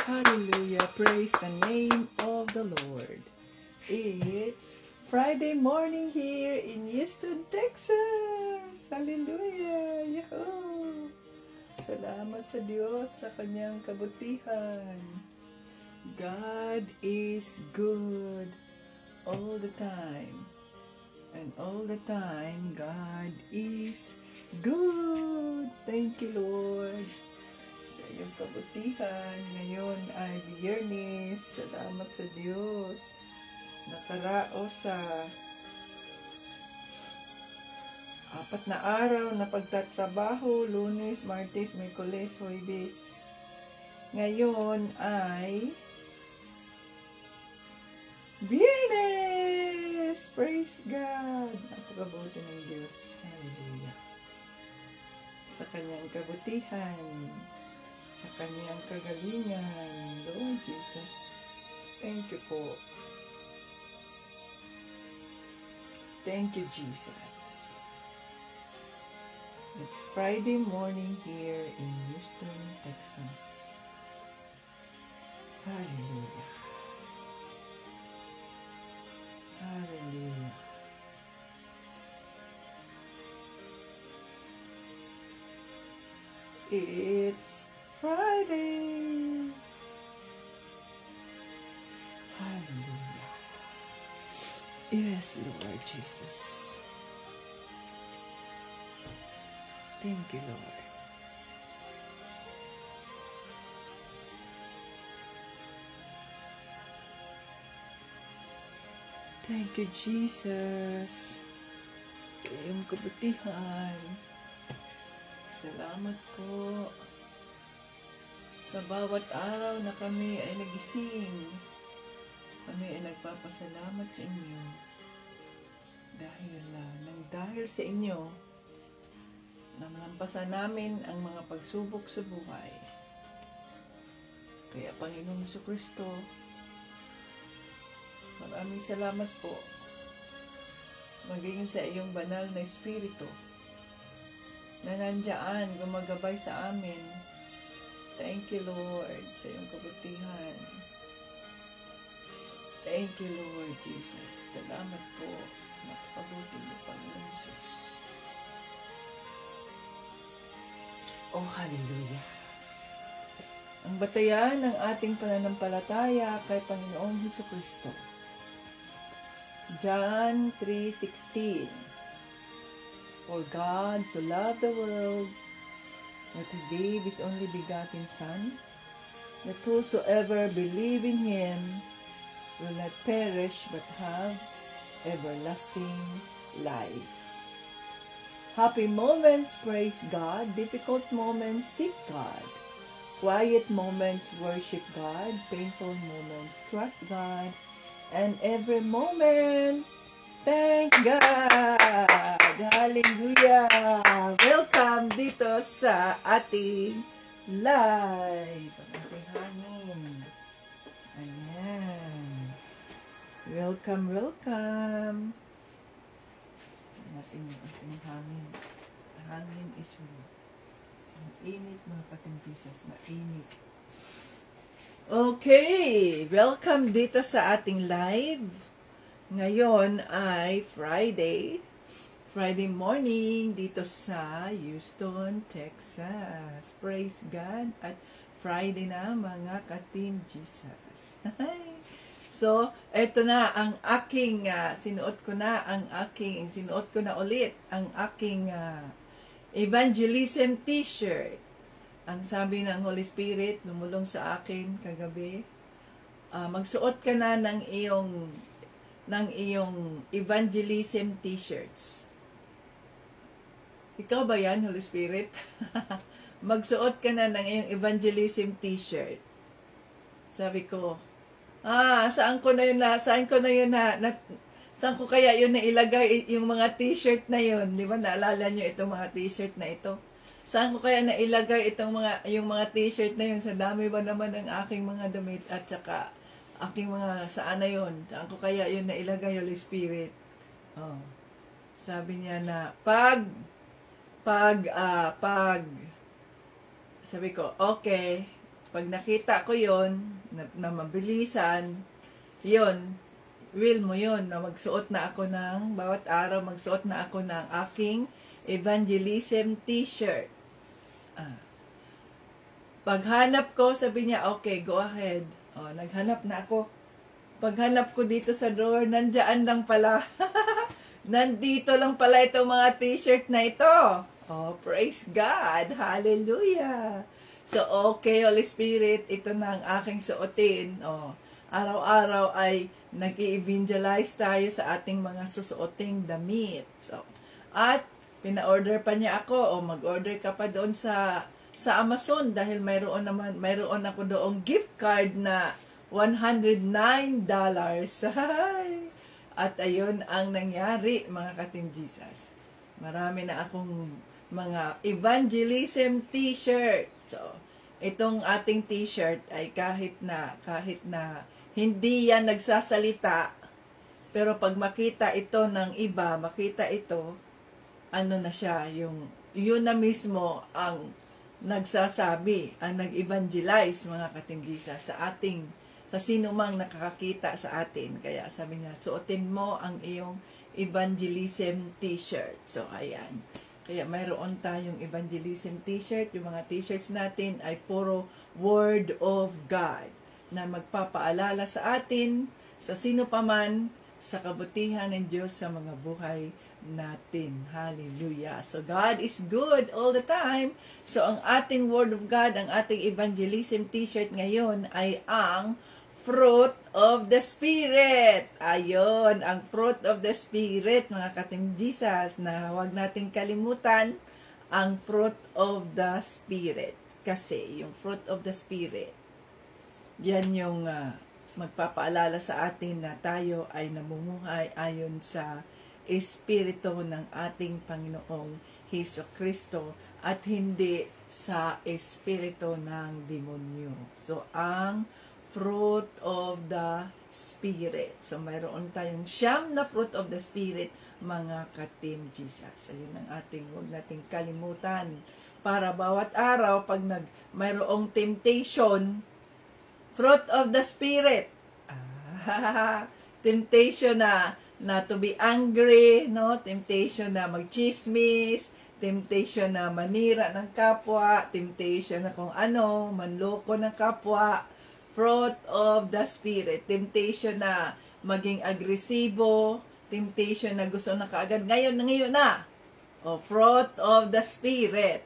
Hallelujah. Praise the name of the Lord. It's Friday morning here in Houston, Texas. Hallelujah. Yahoo! Salamat sa Diyos sa kanyang kabutihan. God is good all the time. And all the time, God is good. Thank you, Lord, sa iyong kabutihan. Ngayon ay Biyernes. Salamat sa Diyos. Nakarao sa 4 na araw na pagtatrabaho, Lunes, Martes, Miyerkules, Huwebes. Ngayon ay Biyernes! Praise God! Napakabuti ng Diyos. Hallelujah. Sa kanyang kabutihan, sa kanyang kagalingan, Lord Jesus, thank you po. Thank you, Jesus. It's Friday morning here in Houston, Texas. Hallelujah. Hallelujah. It's Friday. Hallelujah. Yes, Lord Jesus. Thank you, Lord. Thank you, Jesus. Sa iyong kabutihan. Salamat po sa bawat araw na kami ay nagising. Kami ay nagpapasalamat sa inyo dahil sa inyo nalampasan namin ang mga pagsubok sa buhay. Kaya Panginoong Jesucristo, maraming salamat po maging sa iyong banal na Espiritu na nandyan, gumagabay sa amin. Thank you, Lord, sa iyong kabutihan. Thank you, Lord Jesus. Salamat po. Napakabuti mo, Panginoon Jesus. Oh, hallelujah. Ang batayan ng ating pananampalataya kay Panginoong Jesucristo. John 3:16. For God so loved the world that He gave His only begotten Son, that whosoever believe in Him will not perish but have everlasting life. Happy moments, praise God. Difficult moments, seek God. Quiet moments, worship God. Painful moments, trust God. And every moment, thank God! Hallelujah! Welcome dito sa ating live. Ating hangin. Ayan. Welcome, welcome. Ating hangin. Hangin is mainit, mga patingkisas. Mainit. Okay, welcome dito sa ating live. Ngayon ay Friday morning dito sa Houston, Texas. Praise God. At Friday na, mga ka-Team Jesus. So, eto na ang aking, sinuot ko na ulit ang aking evangelism t-shirt. Ang sabi ng Holy Spirit, lumulong sa akin kagabi, magsuot ka na ng iyong evangelism t-shirts. Ikaw ba yan, Holy Spirit? Magsuot ka na ng iyong evangelism t-shirt. Sabi ko, saan ko kaya yun na ilagay yung mga t-shirt na yun? Di ba, naalala nyo itong mga t-shirt na ito? Saan ko kaya nailagay yung mga t-shirt na yun? Sa dami ba naman ng aking mga damit at saka aking mga saan na yun? Saan ko kaya yun nailagay, Holy Spirit? Oh. Sabi niya na, sabi ko, okay, pag nakita ko yon na mabilisan, yon will mo yon na magsuot na ako ng, bawat araw magsuot na ako ng aking evangelism t-shirt. Paghanap ko, sabi niya, okay, go ahead. Naghanap na ako. Paghanap ko dito sa drawer, nandiyan lang pala. Nandito lang pala itong mga t-shirt na ito. Praise God. Hallelujah. So, okay, Holy Spirit, ito na ang aking suotin. Araw-araw ay nag-i-evangelize tayo sa ating mga susuoting damit. So, at pina-order pa niya ako, mag-order ka pa doon sa Amazon dahil mayroon ako doong gift card na $109. At ayun ang nangyari, mga ka-Team Jesus. Marami na akong mga evangelism t-shirt. So, itong ating t-shirt ay kahit na hindi yan nagsasalita, pero pag makita ito ng iba, makita ito, ano na siya, yun na mismo ang nagsasabi, ang nag-evangelize, mga ka-Team Jesus, sa sino mang nakakakita sa atin. Kaya sabi niya, suotin mo ang iyong evangelism t-shirt. So, ayan. Kaya mayroon tayong evangelism t-shirt. Yung mga t-shirts natin ay puro Word of God na magpapaalala sa atin, sa sino paman, sa kabutihan ng Diyos sa mga buhay natin. Hallelujah. So, God is good all the time. So, ang ating Word of God, ang ating evangelism t-shirt ngayon ay ang Fruit of the Spirit. Ayon, ang Fruit of the Spirit, mga ka-Team Jesus, na huwag nating kalimutan ang Fruit of the Spirit. Kasi, yung Fruit of the Spirit, yan yung magpapaalala sa atin na tayo ay namumuhay ayon sa Espiritu ng ating Panginoong Hesukristo at hindi sa Espiritu ng demonyo. So, ang fruit of the Spirit. So, mayroon tayong 9 na fruit of the Spirit, mga ka-Team Jesus. Ayun ang huwag nating kalimutan. Para bawat araw, pag mayroong temptation, fruit of the Spirit. Temptation na to be angry, no? Temptation na magchismis, temptation na manira ng kapwa, temptation na kung ano, manloko ng kapwa, fruit of the Spirit. Temptation na maging agresibo, temptation na gusto na kaagad, ngayon na. Fruit of the Spirit.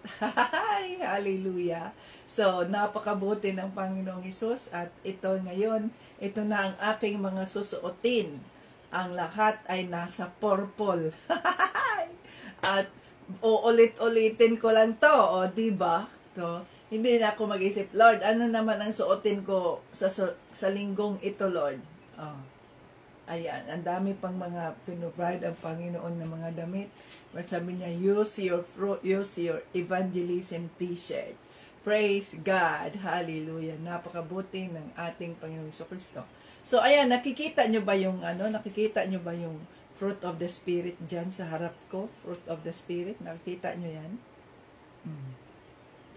Hallelujah. So, napakabuti ng Panginoong Hesus at ito ngayon, ito na ang aking mga susuotin. Ang lahat ay nasa purple. At uulit-ulitin ko lang to, diba? So, hindi na ako mag-isip, Lord, ano naman ang suotin ko sa linggong ito, Lord? Ayan, ang dami pang mga pinrovide ang Panginoon ng mga damit. But sabi niya, use your evangelism t-shirt. Praise God. Hallelujah. Napakabuti ng ating Panginoong Jesucristo. So, ayan, nakikita nyo ba yung fruit of the Spirit dyan sa harap ko? Fruit of the Spirit. Nakikita nyo yan?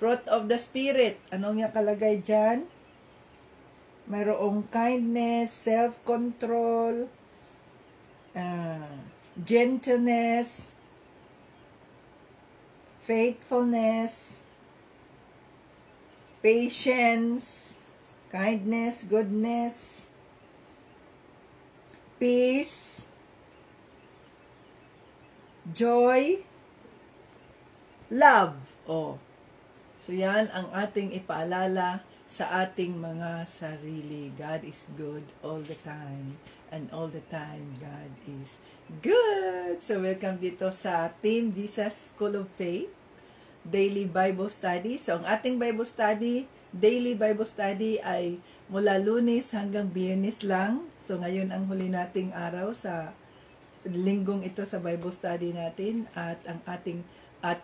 Fruit of the Spirit. Anong yung kalagay dyan? Mayroong kindness, self-control, gentleness, faithfulness, patience, kindness, goodness, peace, joy, love. So yan ang ating ipaalala sa ating mga sarili. God is good all the time. And all the time, God is good. So, welcome dito sa Team Jesus School of Faith Daily Bible Study. So, ang ating Bible Study, Daily Bible Study ay mula Lunes hanggang Biyernes lang. So, ngayon ang huli nating araw sa linggong ito sa Bible Study natin. At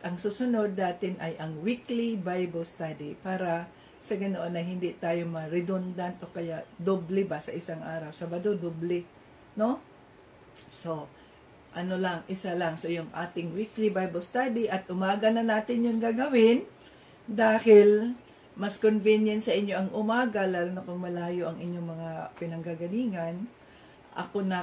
ang susunod natin ay ang weekly Bible Study para sa ganoon na hindi tayo ma-redundant o kaya doble ba sa isang araw. Sabado, doble. No? So, isa lang. So, yung ating weekly Bible study at umaga na natin yung gagawin dahil mas convenient sa inyo ang umaga, lalo na kung malayo ang inyong mga pinanggagalingan,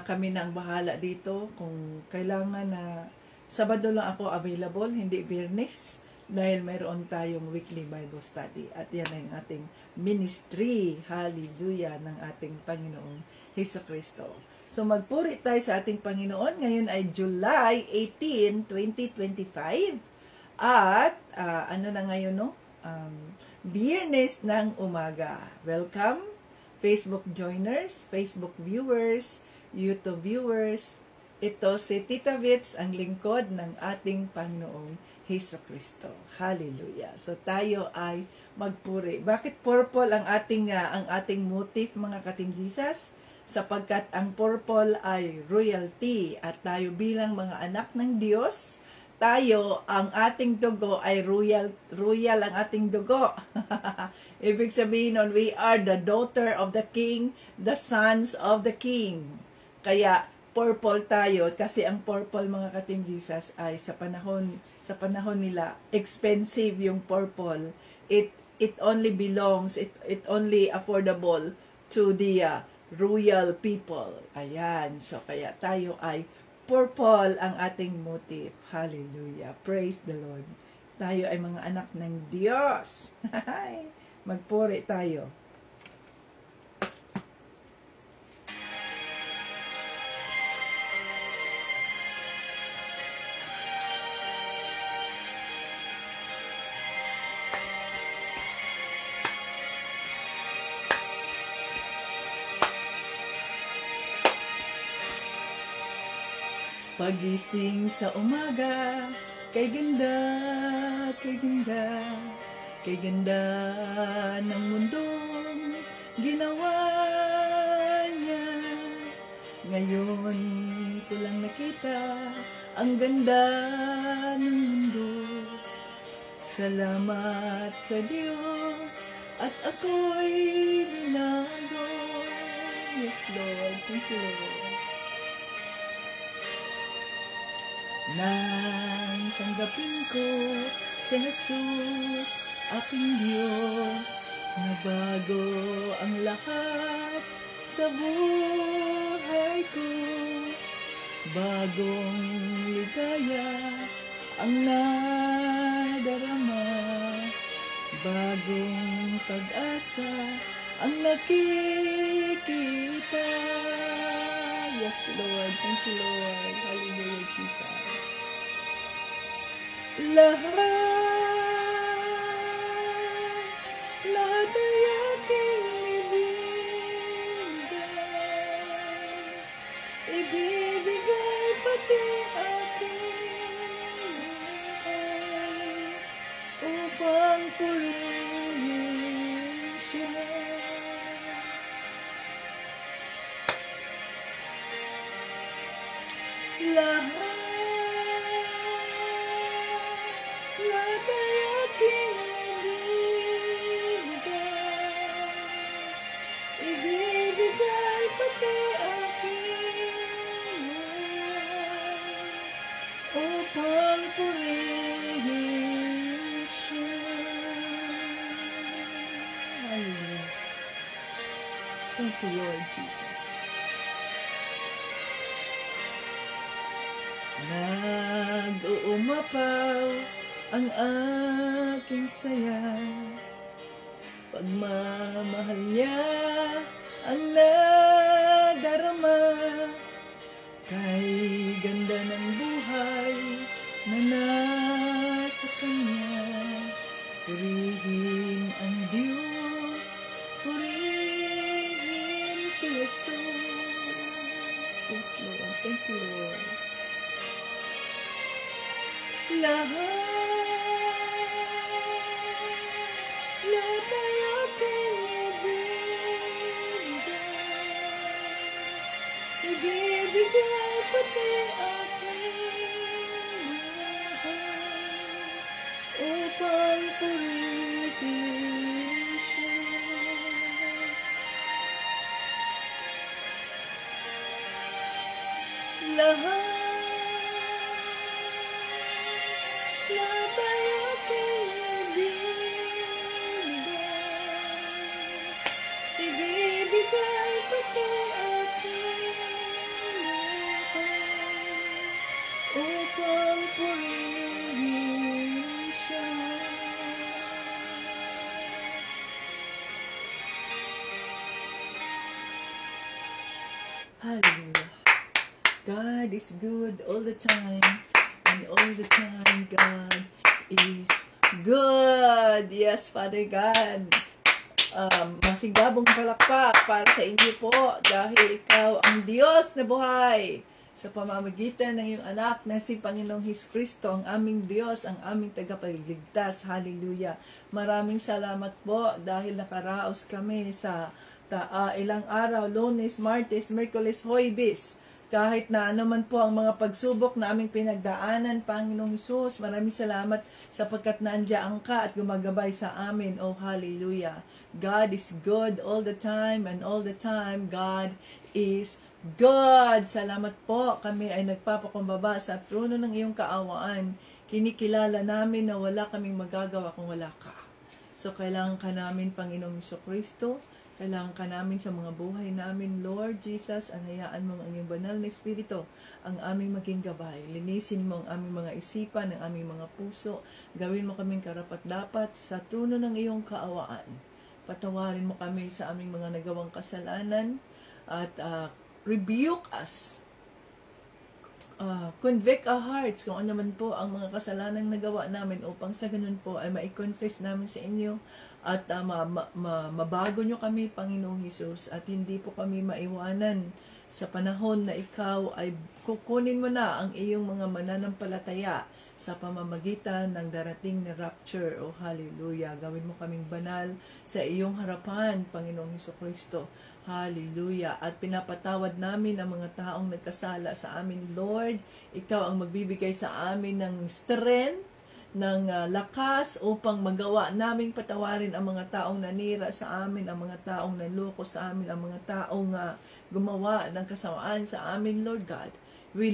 kami na ang bahala dito. Kung kailangan na Sabado lang ako available, hindi Biyernes, dahil mayroon tayong weekly Bible study. At yan ang ating ministry, hallelujah, ng ating Panginoong Hesukristo. So magpuri tayo sa ating Panginoon. Ngayon ay July 18, 2025. At ano na ngayon, no? Biyernes ng umaga. Welcome, Facebook joiners, Facebook viewers, YouTube viewers. Ito si Tita Vits, ang lingkod ng ating Panginoong Hesukristo. Hallelujah. So tayo ay magpuri. Bakit purple ang ating motif, mga Ka-Team Jesus? Sapagkat ang purple ay royalty at tayo bilang mga anak ng Diyos, ang ating dugo ay royal ang ating dugo. Ibig sabihin nun, we are the daughter of the King, the sons of the King. Kaya purple tayo kasi ang purple, mga Ka-Team Jesus, ay sa panahon nila expensive yung purple. It only belongs, it only affordable to the royal people. Ayan, so kaya tayo ay purple ang ating motif. Hallelujah. Praise the Lord. Tayo ay mga anak ng Diyos. Magpuri tayo. Pagising sa umaga, kay ganda, kay ganda, kay ganda ng mundong ginawa niya. Ngayon ko lang nakita ang ganda ng mundo. Salamat sa Diyos at ako'y binago. Yes, Lord. Thank you, Lord. Nang tanggapin ko si Jesus, aking Diyos, nabago ang lahat sa buhay ko. Bagong ligaya ang nadarama, bagong pag-asa ang nakikita. Yes, Lord. Thank you, Lord. Hallelujah, Jesus. Lahat ay aking ibibigay pati aking buhay upang purihin siya. Lahat ay aking ibibigay pati aking buhay upang purihin siya. Hallelujah. Thank you, Lord Jesus. Nag-uumapaw ang aking saya, pagmamahal niya ang nadarama, kay ganda ng buhay na nasa kanya. Purihin ang Diyos, purihin si Jesus. Yes, Lord. Thank you, Lord. Lahat ay aking ibibigay pati aking buhay upang purihin siya. Lahat ay aking ibibigay Hallelujah. God is good all the time. And all the time, God is good. Yes, Father God. Masigabong palakpak para sa inyo po dahil ikaw ang Diyos na buhay sa pamamagitan ng iyong anak na si Panginoong Hesukristo, ang aming Diyos, ang aming tagapagligtas. Hallelujah. Maraming salamat po dahil nakaraos kami sa ilang araw, Lunes, Martes, Miyerkules, Huwebes. Kahit na naman po ang mga pagsubok na aming pinagdaanan, Panginoong Hesus, maraming salamat sapagkat nandiyan ka at gumagabay sa amin. Oh, hallelujah. God is good all the time, and all the time, God is good. Salamat po. Kami ay nagpapakumbaba sa trono ng iyong kaawaan. Kinikilala namin na wala kaming magagawa kung wala ka. So, kailangan ka namin, Panginoong Hesukristo. Kailangan ka namin sa mga buhay namin, Lord Jesus. Anayaan mo ang iyong banal na Espiritu, ang aming maging gabay. Linisin mo ang aming mga isipan, ang aming mga puso. Gawin mo kaming karapat-dapat sa trono ng iyong kaawaan. Patawarin mo kami sa aming mga nagawang kasalanan at rebuke us. Convict our hearts kung ano man po ang mga kasalanang nagawa namin upang sa ganun po ay ma-confess namin sa inyo at mabago nyo kami, Panginoong Hesus, at hindi po kami maiwanan sa panahon na ikaw ay kukunin mo na ang iyong mga mananampalataya sa pamamagitan ng darating na rapture. O hallelujah. Gawin mo kaming banal sa iyong harapan, Panginoong Hesukristo. Hallelujah. At pinapatawad namin ang mga taong nagkasala sa amin, Lord. Ikaw ang magbibigay sa amin ng strength, ng lakas upang magawa naming patawarin ang mga taong nanira sa amin, ang mga taong nanloko sa amin, ang mga taong gumawa ng kasamaan sa amin, Lord God. We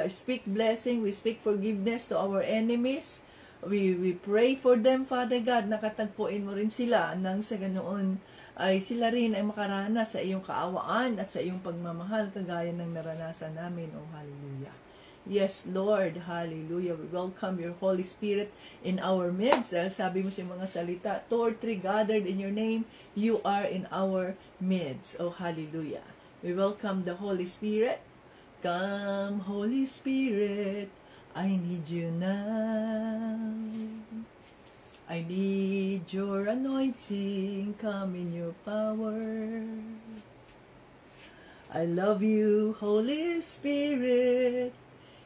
speak blessing, we speak forgiveness to our enemies. We pray for them, Father God, nakatagpuin mo rin sila nang sa ganoon ay sila rin ay makaranas sa iyong kaawaan at sa iyong pagmamahal kagaya ng naranasan namin. Oh, hallelujah. Yes, Lord, hallelujah. We welcome your Holy Spirit in our midst. Sabi mo sa mga salita, 2 or 3 gathered in your name, you are in our midst. Oh, hallelujah. We welcome the Holy Spirit. Come, Holy Spirit, I need you now. I need your anointing, come in your power. I love you, Holy Spirit.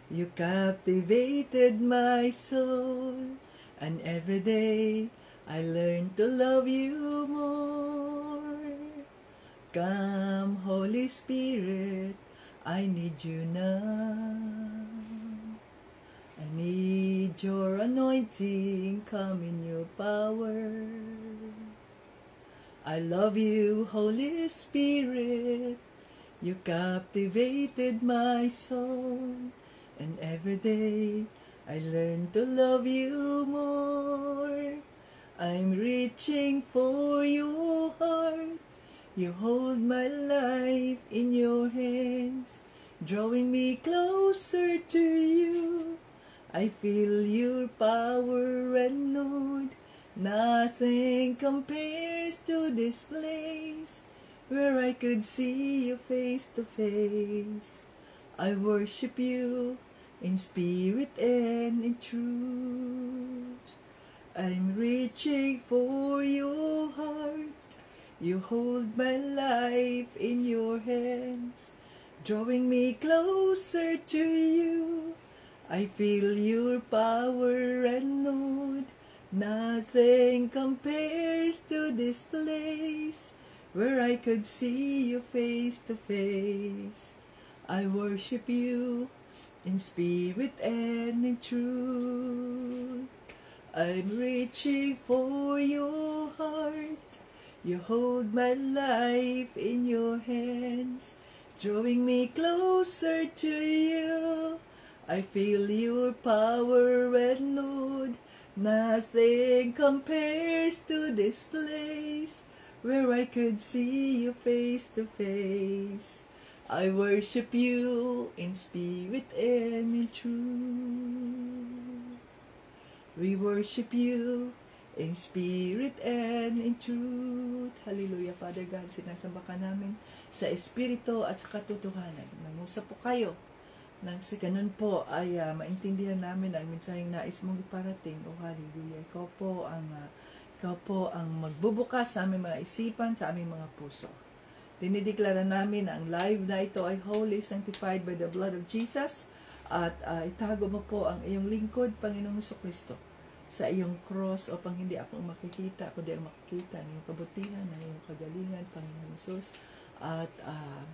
You captivated my soul, and every day I learn to love you more. Come, Holy Spirit, I need you now. I need your anointing, come in your power. I love you, Holy Spirit. You captivated my soul, and every day I learn to love you more. I'm reaching for your heart. You hold my life in your hands, drawing me closer to you. I feel your power renewed. Nothing compares to this place where I could see you face to face. I worship you in spirit and in truth. I'm reaching for your heart. You hold my life in your hands, drawing me closer to you. I feel your power renewed. Nothing compares to this place where I could see you face to face. I worship you in spirit and in truth. I'm reaching for your heart. You hold my life in your hands, drawing me closer to you. I feel your power renewed. Nothing compares to this place where I could see you face to face. I worship you in spirit and in truth. We worship you in spirit and in truth. Hallelujah, Father God, sinasamba ka namin sa espiritu at sa katotohanan. Nangusap po kayo nang sa ganun po ay maintindihan namin ang mensaheng nais mong iparating. O hallelujah, ikaw po ang magbubukas sa aming mga isipan, sa aming mga puso. Dinideklara namin na ang live na ito ay holy, sanctified by the blood of Jesus. At itago mo po ang iyong lingkod, Panginoong Jesucristo, sa iyong cross upang hindi ako makikita, kundi ang makikita ng iyong kabutihan, ng iyong kagalingan, Panginoong Jesus. At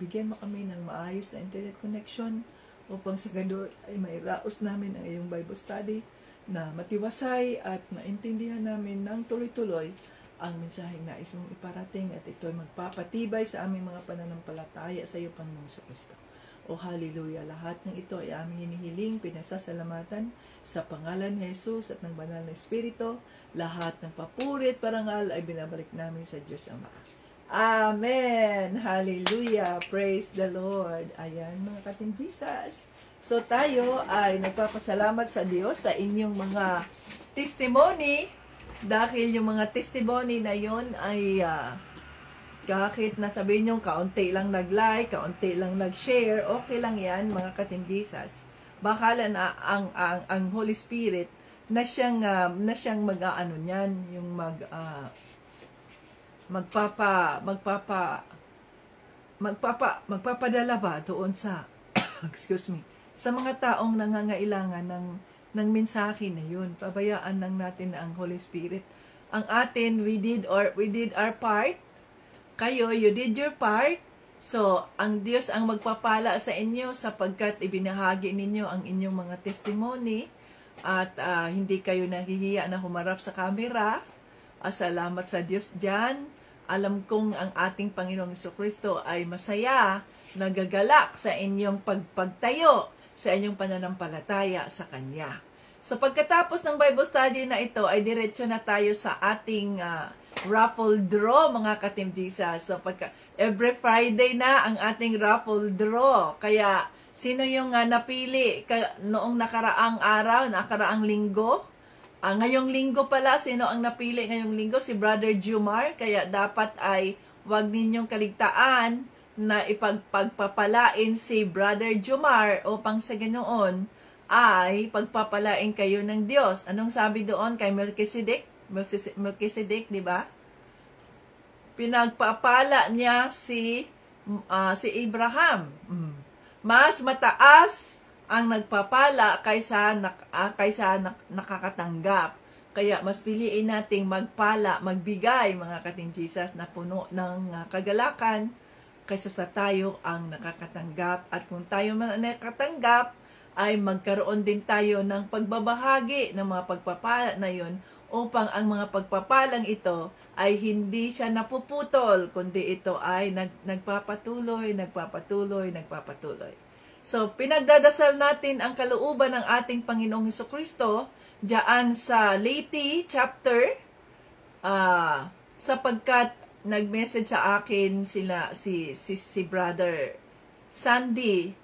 bigyan mo kami ng maayos na internet connection upang sa ganun ay mairaos namin ang iyong Bible study na matiwasay at maintindihan namin ng tuloy-tuloy ang mensaheng nais mong iparating at ito ay magpapatibay sa aming mga pananampalataya sa iyo, Panginoong Jesucristo. O hallelujah, lahat ng ito ay aming hinihiling, pinasasalamatan sa pangalan ni Jesus at ng banal na Espiritu. Lahat ng papurit, parangal ay binabalik namin sa Diyos Ama. Amen! Hallelujah! Praise the Lord! Ayan mga kating Jesus. So tayo ay nagpapasalamat sa Diyos sa inyong mga testimony dahil yung mga testimony na yon ay kahit nasabihin nyo, kaunti lang nag-like, kaunti lang nag-share, okay lang yan, mga katim Jesus. Bahala na ang Holy Spirit na siyang mag-aano niyan, yung magpapadala ba doon sa excuse me, sa mga taong nangangailangan ng mensahe na yun. Pabayaan lang natin na ang Holy Spirit. Ang atin, we did our part. Kayo, you did your part. So, ang Diyos ang magpapala sa inyo sapagkat ibinahagi ninyo ang inyong mga testimony at hindi kayo nahihiya na humarap sa camera. Salamat sa Diyos dyan. Alam kong ang ating Panginoong Jesucristo ay masaya, nagagalak sa inyong pagtayo, sa inyong pananampalataya sa Kanya. So, pagkatapos ng Bible study na ito, ay diretso na tayo sa ating raffle draw, mga katim Jesus. So, every Friday na ang ating raffle draw. Kaya, sino yung napili noong nakaraang araw, nakaraang linggo? Ngayong linggo pala, sino ang napili ngayong linggo? Si Brother Jumar. Kaya, dapat ay wag ninyong kaligtaan na ipagpapalain si Brother Jumar upang sa ganoon ay pagpapalain kayo ng Diyos. Anong sabi doon kay Melchizedek? Melchizedek, di ba? Pinagpapala niya si Abraham. Mas mataas ang nagpapala kaysa nakakatanggap. Kaya mas piliin nating magpala, magbigay, mga kating Jesus, na puno ng kagalakan kaysa sa tayo ang nakakatanggap. At kung tayo nakakatanggap, ay magkaroon din tayo ng pagbabahagi ng mga pagpapala na yun upang ang mga pagpapalang ito ay hindi siya napuputol, kundi ito ay nagpapatuloy. So, pinagdadasal natin ang kalooban ng ating Panginoong Jesucristo diyan sa Leyte chapter, sapagkat nag-message sa akin si Brother Sandy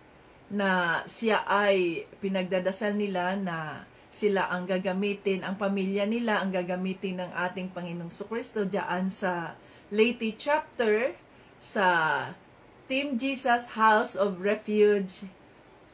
na siya ay pinagdadasal nila na sila ang gagamitin, ang pamilya nila ang gagamitin ng ating Panginoong Jesucristo diyan sa Leyte chapter sa Team Jesus House of Refuge,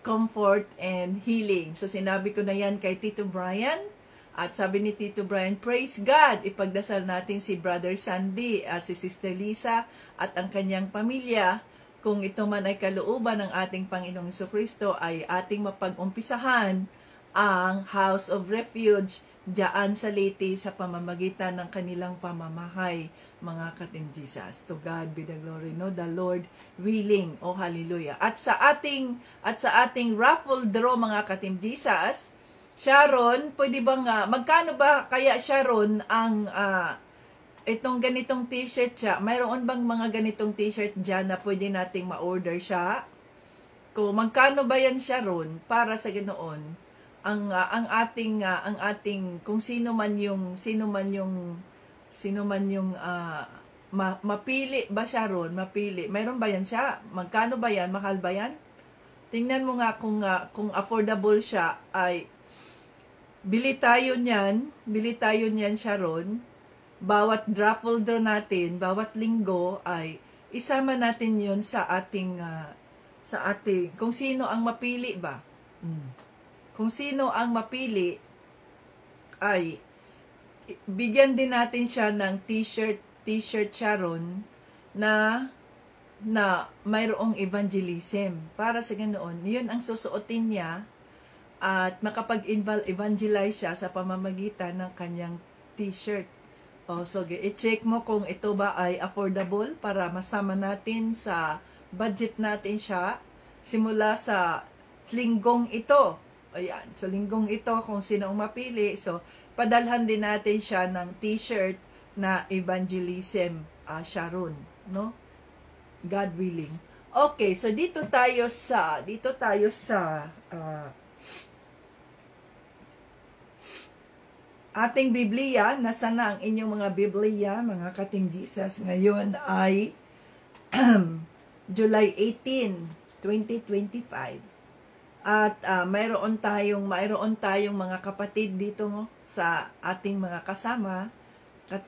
Comfort and Healing. So sinabi ko na yan kay Tito Brian at sabi ni Tito Brian, praise God, ipagdasal natin si Brother Sandy at si Sister Lisa at ang kanyang pamilya. Kung ito man ay kalooban ng ating Panginoong Jesucristo, ay ating mapag-umpisahan ang House of Refuge diyan sa Leyte sa pamamagitan ng kanilang pamamahay, mga katim Jesus. To God be the glory, no? The Lord willing. Oh, hallelujah. At sa ating raffle draw, mga katim Jesus, Sharon, pwede bang, magkano ba kaya Sharon ang itong ganitong t-shirt siya? Mayroon bang mga ganitong t-shirt dyan na pwede nating ma-order siya? Kung magkano ba yan Sharon para sa ganoon? Ang ating kung sino man yung mapili ba Sharon? Mapili. Mayroon ba yan siya? Magkano ba yan? Mahal ba yan? Tingnan mo nga kung affordable siya ay Bili tayo niyan, Sharon. Bawat raffle draw natin, bawat linggo ay isama natin yon sa ating, kung sino ang mapili ba. Kung sino ang mapili, ay bigyan din natin siya ng t-shirt Sharon, na mayroong evangelism. Para sa ganoon, yun ang susuotin niya at makapag-evangelize siya sa pamamagitan ng kanyang t-shirt. So i-check mo kung ito ba ay affordable para masama natin sa budget natin siya simula sa linggong ito. Ayan, so linggong ito kung sino ang mapili. So padalhan din natin siya ng t-shirt na evangelism, Sharon, no? God willing. Okay, so dito tayo sa ating Biblia. Nasa na ang inyong mga Biblia, mga ka-Team Jesus? Ngayon ay July 18, 2025. At mayroon tayong mga kapatid dito sa ating mga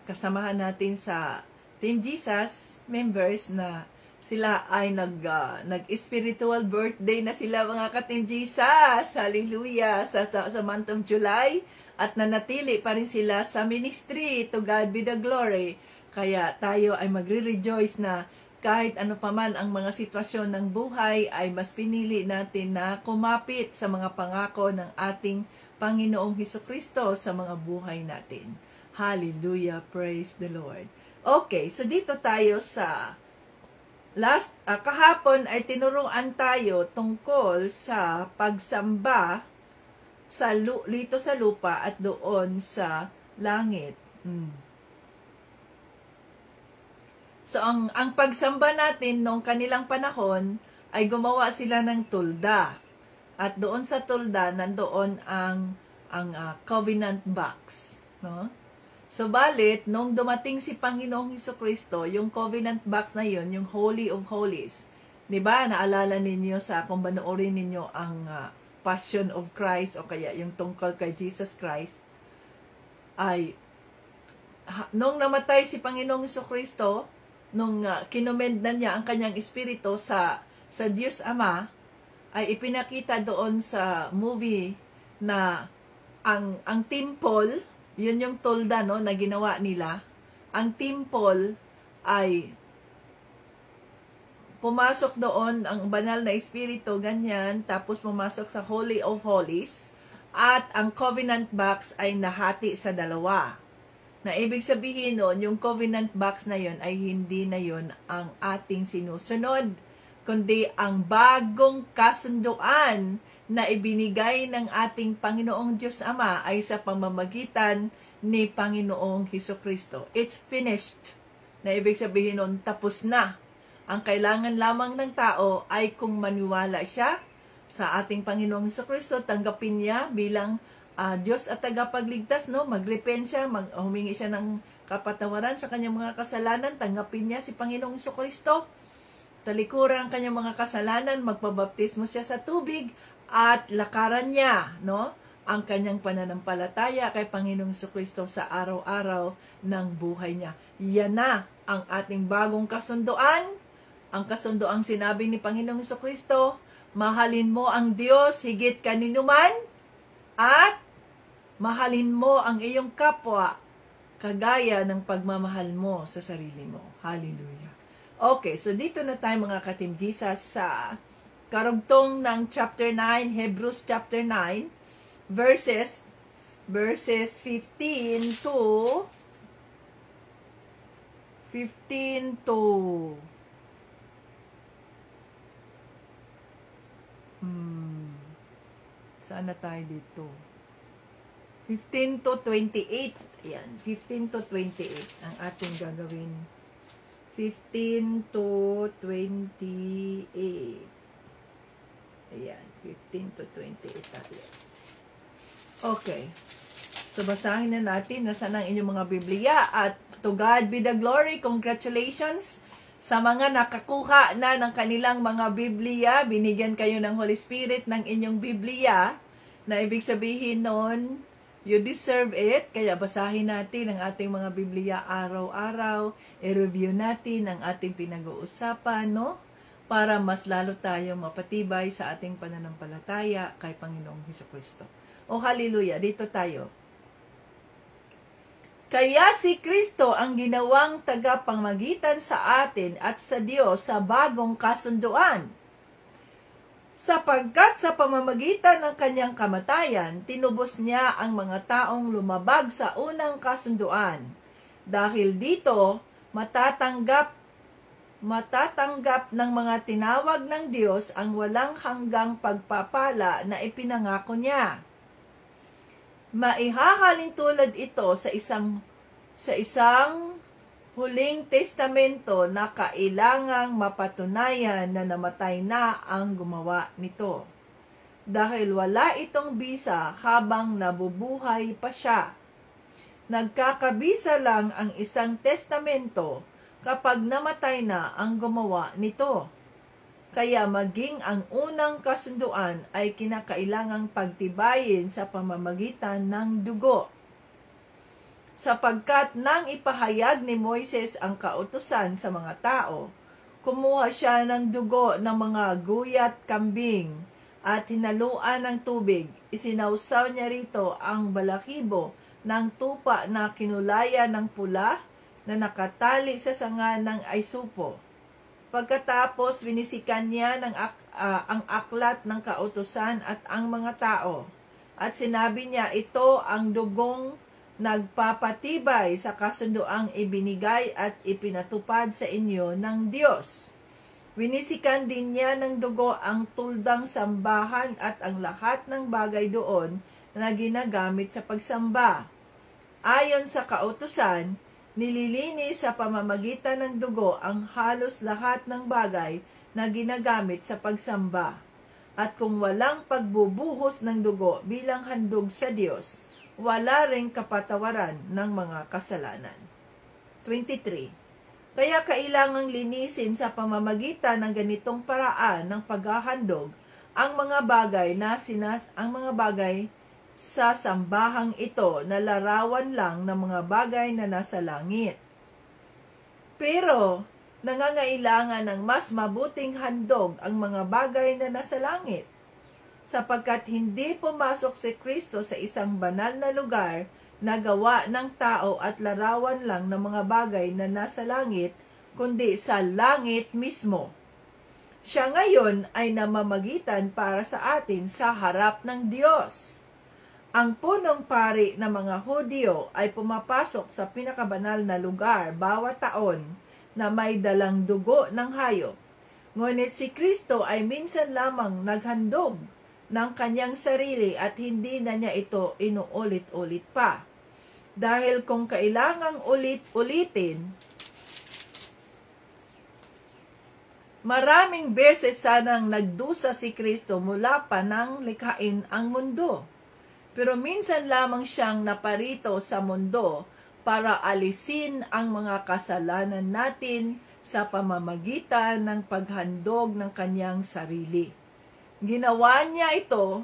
kasamahan natin sa Team Jesus members na sila ay nag-spiritual birthday na sila, mga ka-Team Jesus. Hallelujah! Sa month of July. At nanatili pa rin sila sa ministry. To God be the glory. Kaya tayo ay magre-rejoice na kahit ano paman ang mga sitwasyon ng buhay, ay mas pinili natin na kumapit sa mga pangako ng ating Panginoong Hesukristo sa mga buhay natin. Hallelujah! Praise the Lord. Okay, so dito tayo sa kahapon ay tinuruan tayo tungkol sa pagsamba dito sa lupa at doon sa langit. So ang pagsamba natin nung kanilang panahon ay gumawa sila ng tulda. At doon sa tulda nandoon ang covenant box, no? So balit nung dumating si Panginoong Hesukristo, yung covenant box na yon, yung Holy of Holies, 'di ba? Naalala ninyo kung panoorin ninyo ang Passion of Christ o kaya yung tungkol kay Jesus Christ, ay nung namatay si Panginoong Hesukristo, nung kinomend na niya ang kanyang espiritu sa Diyos Ama, ay ipinakita doon sa movie na ang temple, yun yung tulda, no, na ginawa nila. Ang temple ay pumasok doon ang banal na espiritu, ganyan, tapos pumasok sa Holy of Holies, at ang covenant box ay nahati sa dalawa. Na ibig sabihin nun, yung covenant box na yon ay hindi na yon ang ating sinusunod, kundi ang bagong kasunduan na ibinigay ng ating Panginoong Diyos Ama ay sa pamamagitan ni Panginoong Hesukristo. It's finished. Na ibig sabihin nun, tapos na. Ang kailangan lamang ng tao ay kung maniwala siya sa ating Panginoong Hesukristo, tanggapin niya bilang Diyos at tagapagligtas, no? Mag-repent siya, humingi siya ng kapatawaran sa kanyang mga kasalanan, tanggapin niya si Panginoong Hesukristo, talikuran ang kanyang mga kasalanan, magpabaptismo siya sa tubig, at lakaran niya, no, ang kanyang pananampalataya kay Panginoong Hesukristo sa araw-araw ng buhay niya. Yan na ang ating bagong kasunduan. Ang kasunduang sinabi ni Panginoong Hesukristo, mahalin mo ang Diyos higit kaninuman, at mahalin mo ang iyong kapwa kagaya ng pagmamahal mo sa sarili mo. Hallelujah. Okay, so dito na tayo, mga ka-Team Jesus, sa karugtong ng chapter 9, Hebrews chapter 9, verses 15 to saan na tayo dito? 15 to 28. Ayan, 15 to 28 ang ating gagawin. 15 to 28. Ayan, 15 to 28 tayo. Okay. So, basahin na natin. Nasaan ang inyong mga Biblia? At to God be the glory. Congratulations sa mga nakakuha na ng kanilang mga Biblia. Binigyan kayo ng Holy Spirit ng inyong Biblia. Na ibig sabihin nun, You deserve it, kaya basahin natin ang ating mga Biblia araw-araw, i-review natin ang ating pinag-uusapan, no? Para mas lalo tayong mapatibay sa ating pananampalataya kay Panginoong Hesukristo. O hallelujah, dito tayo. Kaya si Kristo ang ginawang tagapamagitan sa atin at sa Diyos sa bagong kasunduan. Sapagkat sa pamamagitan ng kanyang kamatayan, tinubos niya ang mga taong lumabag sa unang kasunduan. Dahil dito, matatanggap ng mga tinawag ng Diyos ang walang hanggang pagpapala na ipinangako niya. Maihahalin tulad ito sa isang huling testamento na kailangang mapatunayan na namatay na ang gumawa nito. Dahil wala itong bisa habang nabubuhay pa siya. Nagkakabisa lang ang isang testamento kapag namatay na ang gumawa nito. Kaya maging ang unang kasunduan ay kinakailangang pagtibayin sa pamamagitan ng dugo. Sapagkat nang ipahayag ni Moises ang kautusan sa mga tao, kumuha siya ng dugo ng mga guyat kambing at hinaluan ng tubig. Isinawsaw niya rito ang balahibo ng tupa na kinulaya ng pula na nakatali sa sanga ng aysupo. Pagkatapos, winisikan niya ang aklat ng kautusan at ang mga tao. At sinabi niya, ito ang dugong nagpapatibay sa kasunduang ibinigay at ipinatupad sa inyo ng Diyos. Winisikan din niya ng dugo ang tuldang sambahan at ang lahat ng bagay doon na ginagamit sa pagsamba. Ayon sa kautusan, nililinis sa pamamagitan ng dugo ang halos lahat ng bagay na ginagamit sa pagsamba. At kung walang pagbubuhos ng dugo bilang handog sa Diyos, wala ring kapatawaran ng mga kasalanan. 23. Kaya kailangang linisin sa pamamagitan ng ganitong paraan ng paghahandog ang mga bagay sa sambahang ito na larawan lang ng mga bagay na nasa langit. Pero, nangangailangan ng mas mabuting handog ang mga bagay na nasa langit, sapagkat hindi pumasok si Kristo sa isang banal na lugar na gawa ng tao at larawan lang ng mga bagay na nasa langit, kundi sa langit mismo. Siya ngayon ay namamagitan para sa atin sa harap ng Diyos. Ang punong pari ng mga Hudyo ay pumapasok sa pinakabanal na lugar bawat taon na may dalang dugo ng hayop. Ngunit si Kristo ay minsan lamang naghandog ng kanyang sarili at hindi na niya ito inuulit-ulit pa. Dahil kung kailangang ulit-ulitin, maraming beses sanang nagdusa si Kristo mula pa nang likhain ang mundo. Pero minsan lamang siyang naparito sa mundo para alisin ang mga kasalanan natin sa pamamagitan ng paghandog ng kanyang sarili. Ginawa niya ito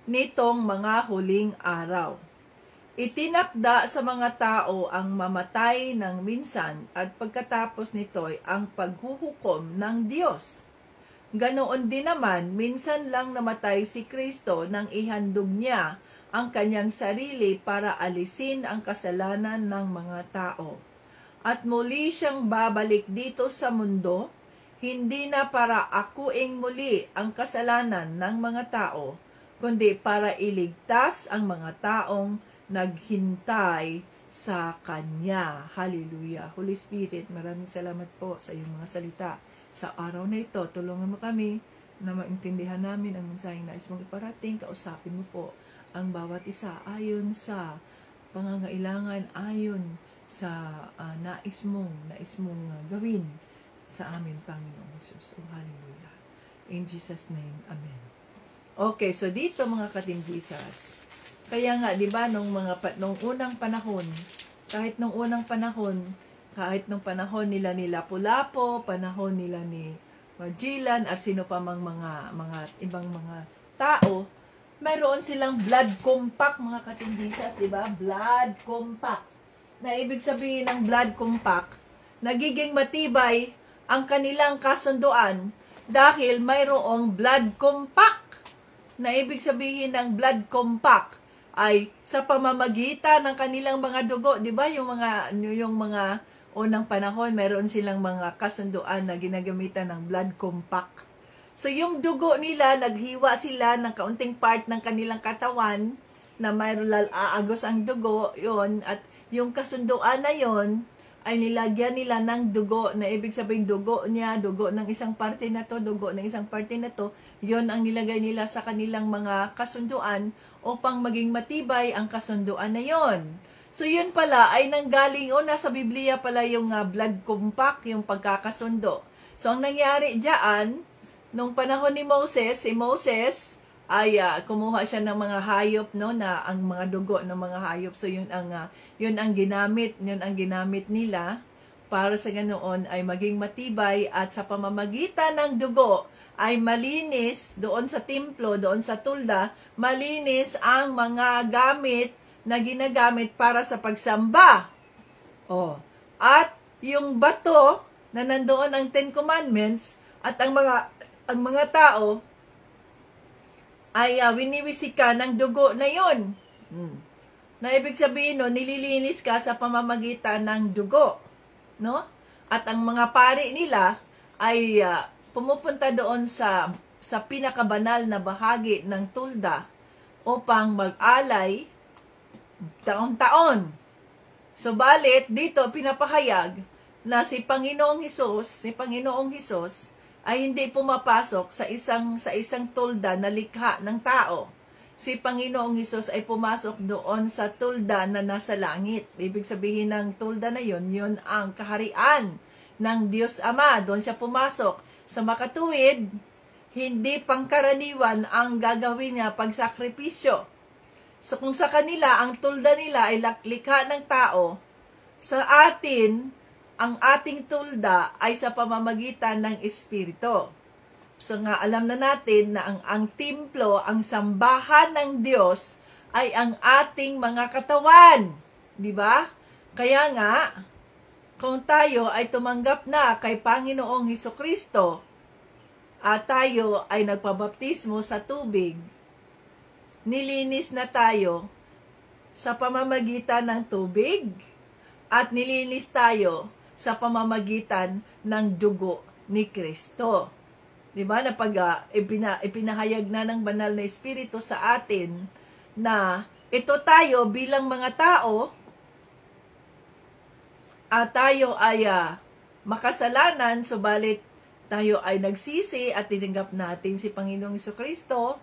nitong mga huling araw. Itinakda sa mga tao ang mamatay ng minsan at pagkatapos nito'y ang paghuhukom ng Diyos. Ganoon din naman, minsan lang namatay si Kristo nang ihandog niya ang kanyang sarili para alisin ang kasalanan ng mga tao. At muli siyang babalik dito sa mundo, hindi na para akuing muli ang kasalanan ng mga tao, kundi para iligtas ang mga taong naghintay sa Kanya. Hallelujah. Holy Spirit, maraming salamat po sa iyong mga salita. Sa araw na ito, tulungan mo kami na maintindihan namin ang mensaheng nais mong iparating. Kausapin mo po ang bawat isa ayon sa pangangailangan, ayon sa nais mong gawin sa amin, Panginoong Jesus. Oh, hallelujah. In Jesus' name, Amen. Okay, so dito mga ka-Team Jesus, kaya nga, di ba, nung unang panahon, kahit nung unang panahon, Kahit nung panahon nila ni Lapu-Lapu, panahon nila ni Magellan, at sino pa mang mga ibang mga tao, mayroon silang blood compact, mga katindisas, di ba? Blood compact. Na ibig sabihin ng blood compact, nagiging matibay ang kanilang kasunduan dahil mayroong blood compact. Na ibig sabihin ng blood compact ay sa pamamagitan ng kanilang mga dugo, di ba? Yung mga unang panahon, mayroon silang mga kasunduan na ginagamitan ng blood compact. So, yung dugo nila, naghiwa sila ng kaunting part ng kanilang katawan na mayroon aagos ang dugo, yon, at yung kasunduan na yon ay nilagyan nila ng dugo, na ibig sabihin dugo niya, dugo ng isang parte na to, dugo ng isang parte na to, yon ang nilagay nila sa kanilang mga kasunduan upang maging matibay ang kasunduan na yon. So, yun pala ay nanggaling, nasa Biblia pala yung blood compact, yung pagkakasundo. So, ang nangyari diyan, nung panahon ni Moses, si Moses ay kumuha siya ng mga hayop, no, na ang mga dugo ng mga hayop. So, yun ang ginamit nila para sa ganoon ay maging matibay, at sa pamamagitan ng dugo ay malinis doon sa templo, doon sa tulda, malinis ang mga gamit na ginagamit para sa pagsamba. At yung bato na nandoon ang Ten Commandments, at ang mga tao ay winiwisika ng dugo na yon. Na ibig sabihin, no, nililinis ka sa pamamagitan ng dugo, no? At ang mga pari nila ay pumupunta doon sa pinakabanal na bahagi ng tulda upang mag-alay taon-taon. Subalit dito pinapahayag na si Panginoong Hesus ay hindi pumapasok sa isang tulda na likha ng tao. Si Panginoong Hesus ay pumasok doon sa tulda na nasa langit. Ibig sabihin ng tulda na yon ang kaharian ng Diyos Ama. Doon siya pumasok. Sa makatuwid, hindi pangkaraniwan ang gagawin niya pagsakripisyo. So kung sa kanila, ang tulda nila ay likha ng tao, sa atin, ang ating tulda ay sa pamamagitan ng Espiritu. So nga alam na natin na ang templo, ang sambahan ng Diyos ay ang ating mga katawan. Di ba? Kaya nga, kung tayo ay tumanggap na kay Panginoong Hesukristo at tayo ay nagpabaptismo sa tubig, nilinis na tayo sa pamamagitan ng tubig at nilinis tayo sa pamamagitan ng dugo ni Kristo. Diba? Na pag ipinahayag na ng banal na Espiritu sa atin na ito tayo bilang mga tao at tayo ay makasalanan, subalit tayo ay nagsisi at tinanggap natin si Panginoong Hesukristo,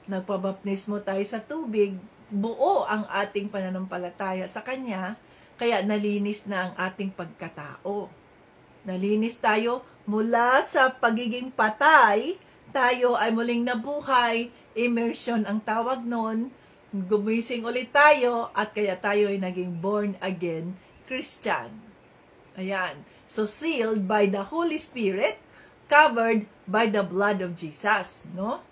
nagpabaptismo tayo sa tubig, buo ang ating pananampalataya sa Kanya, kaya nalinis na ang ating pagkatao. Nalinis tayo mula sa pagiging patay, tayo ay muling nabuhay, immersion ang tawag nun, gumising ulit tayo, at kaya tayo ay naging born again Christian. Ayan. So, sealed by the Holy Spirit, covered by the blood of Jesus, no?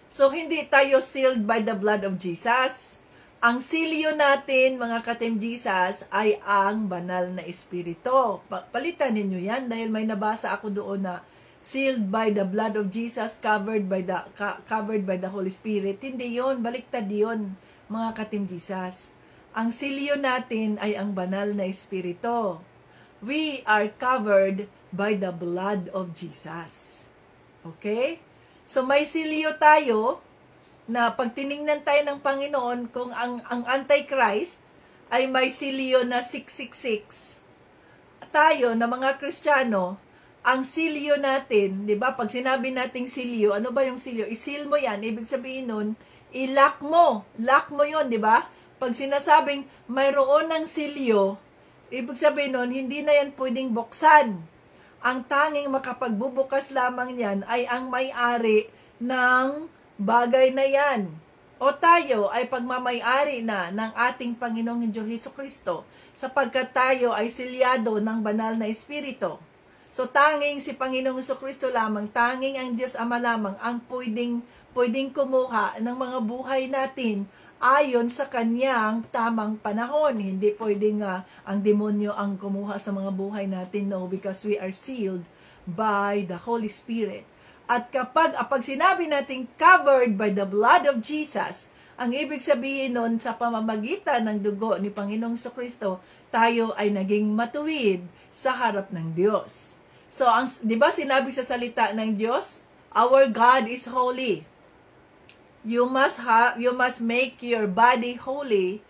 So, hindi tayo sealed by the blood of Jesus. Ang silyo natin, mga ka-Team Jesus, ay ang banal na Espiritu. Palitan ninyo yan dahil may nabasa ako doon na sealed by the blood of Jesus, covered by the Holy Spirit. Hindi yon, baliktad yon, mga ka-Team Jesus. Ang silyo natin ay ang banal na Espiritu. We are covered by the blood of Jesus. Okay? So may silyo tayo na pag tiningnan tayo ng Panginoon, kung ang Antichrist ay may silyo na 666, tayo na mga Kristiyano, ang silyo natin, di ba? Pag sinabi nating silyo, ano ba yung silyo? I-seal mo yan. Ibig sabihin nun, i-lock mo. Lock mo yun, di ba? Pag sinasabing mayroon ng silyo, ibig sabihin nun, hindi na yan pwedeng buksan. Ang tanging makapagbubukas lamang yan ay ang may-ari ng bagay na yan. o tayo ay pagmamay-ari na ng ating Panginoong Jesucristo sapagkat tayo ay silyado ng banal na Espiritu. So tanging si Panginoong Jesucristo lamang, tanging ang Diyos Ama lamang ang pwedeng kumuha ng mga buhay natin ayon sa kanyang tamang panahon. Hindi pwedeng ang demonyo ang kumuha sa mga buhay natin, no, because we are sealed by the Holy Spirit. At kapag sinabi natin covered by the blood of Jesus, ang ibig sabihin nun sa pamamagitan ng dugo ni Panginoong Jesucristo, tayo ay naging matuwid sa harap ng Diyos. So, di ba sinabi sa salita ng Diyos, our God is holy. You must make your body holy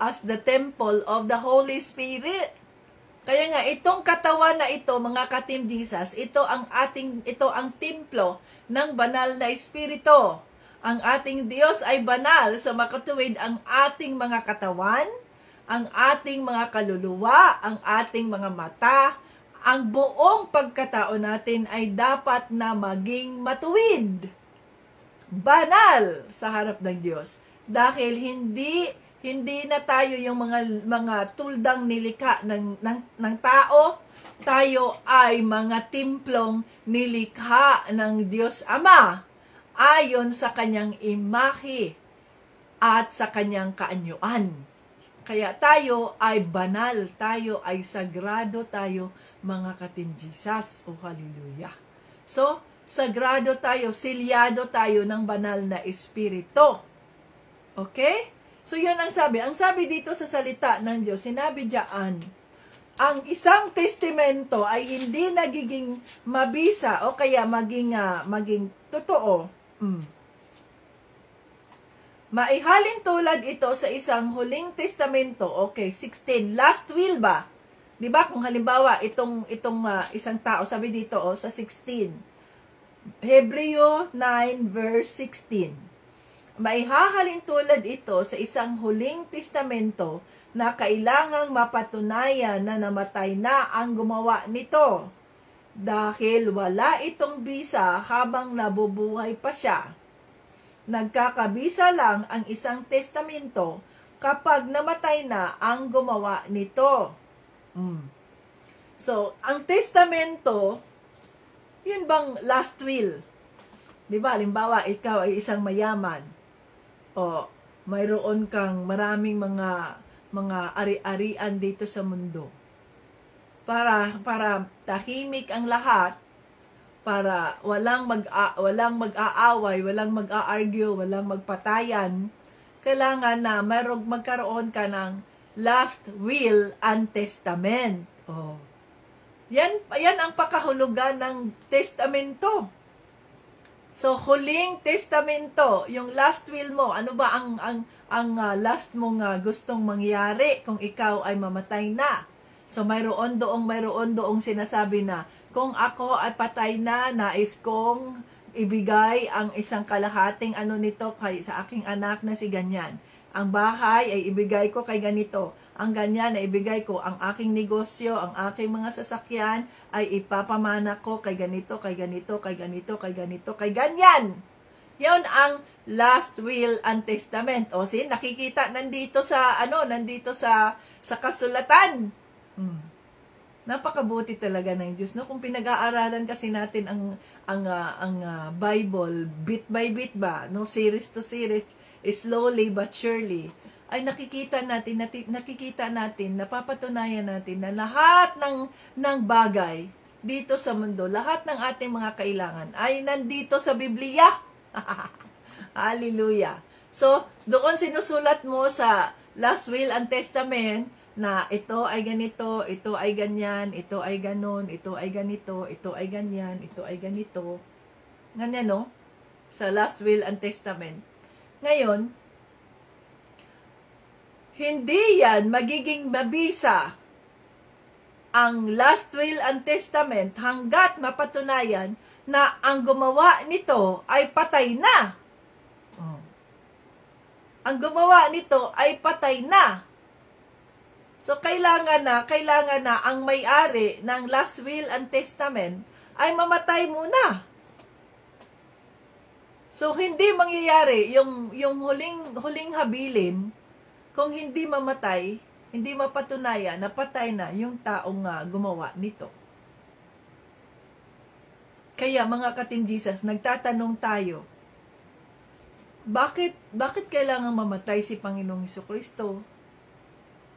as the temple of the Holy Spirit. Kaya nga, itong katawan na ito, mga ka-Team Jesus, ito ang templo ng banal na Espiritu. Ang ating Diyos ay banal, so makatuwid ang ating mga katawan, ang ating mga kaluluwa, ang ating mga mata, ang buong pagkatao natin ay dapat na maging matuwid. Banal sa harap ng Diyos. Dahil hindi na tayo yung mga tuldang nilikha ng tao. Tayo ay mga timplong nilikha ng Diyos Ama ayon sa kanyang imahe at sa kanyang kaanyuan. Kaya tayo ay banal, tayo ay sagrado, tayo mga ka-Team Jesus. Oh, hallelujah. So, sagrado tayo, silyado tayo ng banal na Espiritu. Okay? So, yun ang sabi. Ang sabi dito sa salita ng Diyos, sinabi diyan, ang isang testamento ay hindi nagiging mabisa o kaya maging totoo. Maihalin tulad ito sa isang huling testamento. Okay, 16. Last will ba? Diba? Kung halimbawa, itong isang tao, sabi dito sa 16. Hebreo 9 verse 16. Maihahalin tulad ito sa isang huling testamento na kailangang mapatunayan na namatay na ang gumawa nito dahil wala itong bisa habang nabubuhay pa siya. Nagkakabisa lang ang isang testamento kapag namatay na ang gumawa nito. So, ang testamento, yun bang last will? Diba, halimbawa, ikaw ay isang mayaman. O, mayroon kang maraming mga ari-arian dito sa mundo. Para tahimik ang lahat, para walang mag-aaway, walang mag-a-argue, walang magpatayan, kailangan na magkaroon ka ng last will and testament. Oh. Yan ang pakahulugan ng testamento. So, huling testamento, yung last will mo, ano ba ang last mong gustong mangyari kung ikaw ay mamatay na? So, mayroon doong sinasabi na, kung ako ay patay na, nais kong ibigay ang isang kalahating nito sa aking anak na si ganyan. Ang bahay ay ibigay ko kay ganito. Ang ganyan ay ibigay ko. Ang aking negosyo, ang aking mga sasakyan ay ipapamana ko kay ganito, kay ganito, kay ganito, kay ganito, kay ganyan. Yan ang last will and testament. O nakikita nandito sa kasulatan. Napakabuti talaga ng Diyos, no? Kung pinag-aaralan kasi natin ang Bible bit by bit ba, no, series to series, slowly but surely, ay nakikita natin, napapatunayan natin na lahat ng bagay dito sa mundo, lahat ng ating mga kailangan ay nandito sa Biblia. Hallelujah. So, doon sinusulat mo sa last will and testament na ito ay ganito, ito ay ganyan, ito ay ganon, ito ay ganito, ito ay ganyan, ito ay ganito. Ganyan, no? Sa last will and testament. Ngayon, hindi yan magiging mabisa ang last will and testament hanggat mapatunayan na ang gumawa nito ay patay na. Ang gumawa nito ay patay na. So, kailangan na ang may-ari ng last will and testament ay mamatay muna. So, hindi mangyayari yung huling habilin, kung hindi mamatay, hindi mapatunayan na patay na yung taong gumawa nito. Kaya mga ka-Team Jesus, nagtatanong tayo, bakit kailangan mamatay si Panginoong Hesukristo?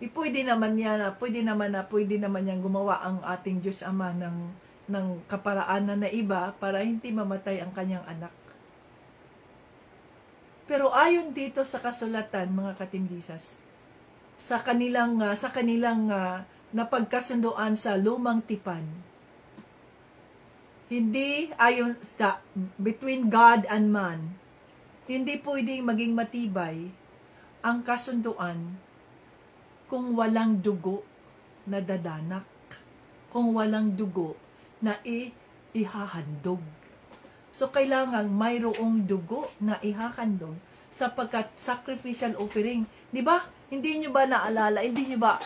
Pwede naman niyang gumawa ang ating Diyos Ama ng kaparaanan na iba para hindi mamatay ang kanyang anak. Pero ayon dito sa kasulatan, mga ka-Team Jesus, sa kanilang napagkasunduan sa lumang tipan, hindi ayon sa between God and man, hindi pwedeng maging matibay ang kasunduan kung walang dugo na dadanak, kung walang dugo na ihahandog. So, kailangan mayroong dugo na ihahandog sapagkat sacrificial offering. Di ba? Hindi nyo ba naalala? Di ba?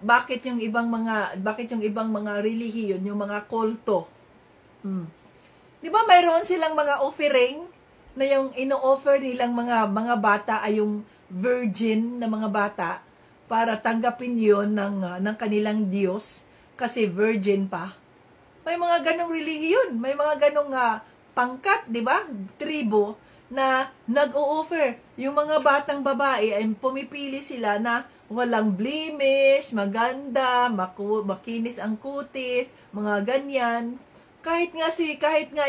Bakit yung ibang mga relihiyon, yung mga kulto? Di ba mayroon silang mga offering na yung ino-offer nilang mga bata ay yung virgin na mga bata para tanggapin yon ng kanilang Diyos kasi virgin pa. May mga ganong relihiyon, may mga ganong pangkat, di ba? Tribo na nag-o-offer. Yung mga batang babae ay pumipili sila na walang blemish, maganda, makinis ang kutis, mga ganyan. Kahit nga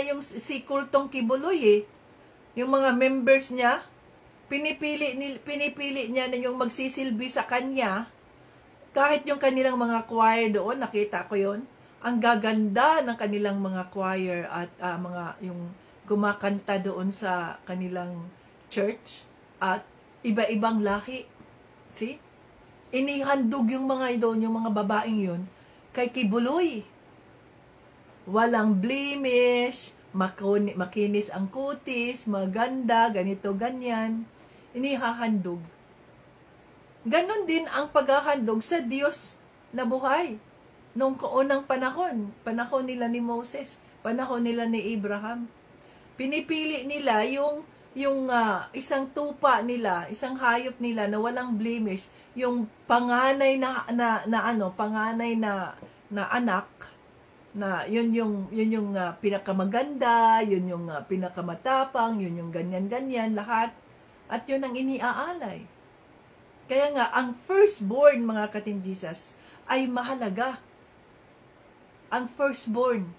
yung si Kultong Kibuloy yung mga members niya, pinipili niya na yung magsisilbi sa kanya. Kahit yung kanilang mga choir doon, nakita ko yon. Ang gaganda ng kanilang mga choir at yung kumakanta doon sa kanilang church at iba-ibang lahi. See? Inihandog yung mga doon, yung mga babaeng yun, kay Kibuloy. Walang blemish, makinis ang kutis, maganda, ganito, ganyan. Inihahandog. Ganon din ang paghahandog sa Diyos na buhay. Noong unang panahon nila ni Moses, panahon nila ni Abraham. Pinipili nila yung isang tupa nila, isang hayop nila na walang blemish, yung panganay na anak, na yun yung pinakamaganda, yun yung pinakamatapang, yun yung ganyan-ganyan, lahat. At yun ang iniaalay. Kaya nga, ang firstborn, mga ka-Team Jesus, ay mahalaga. Ang firstborn.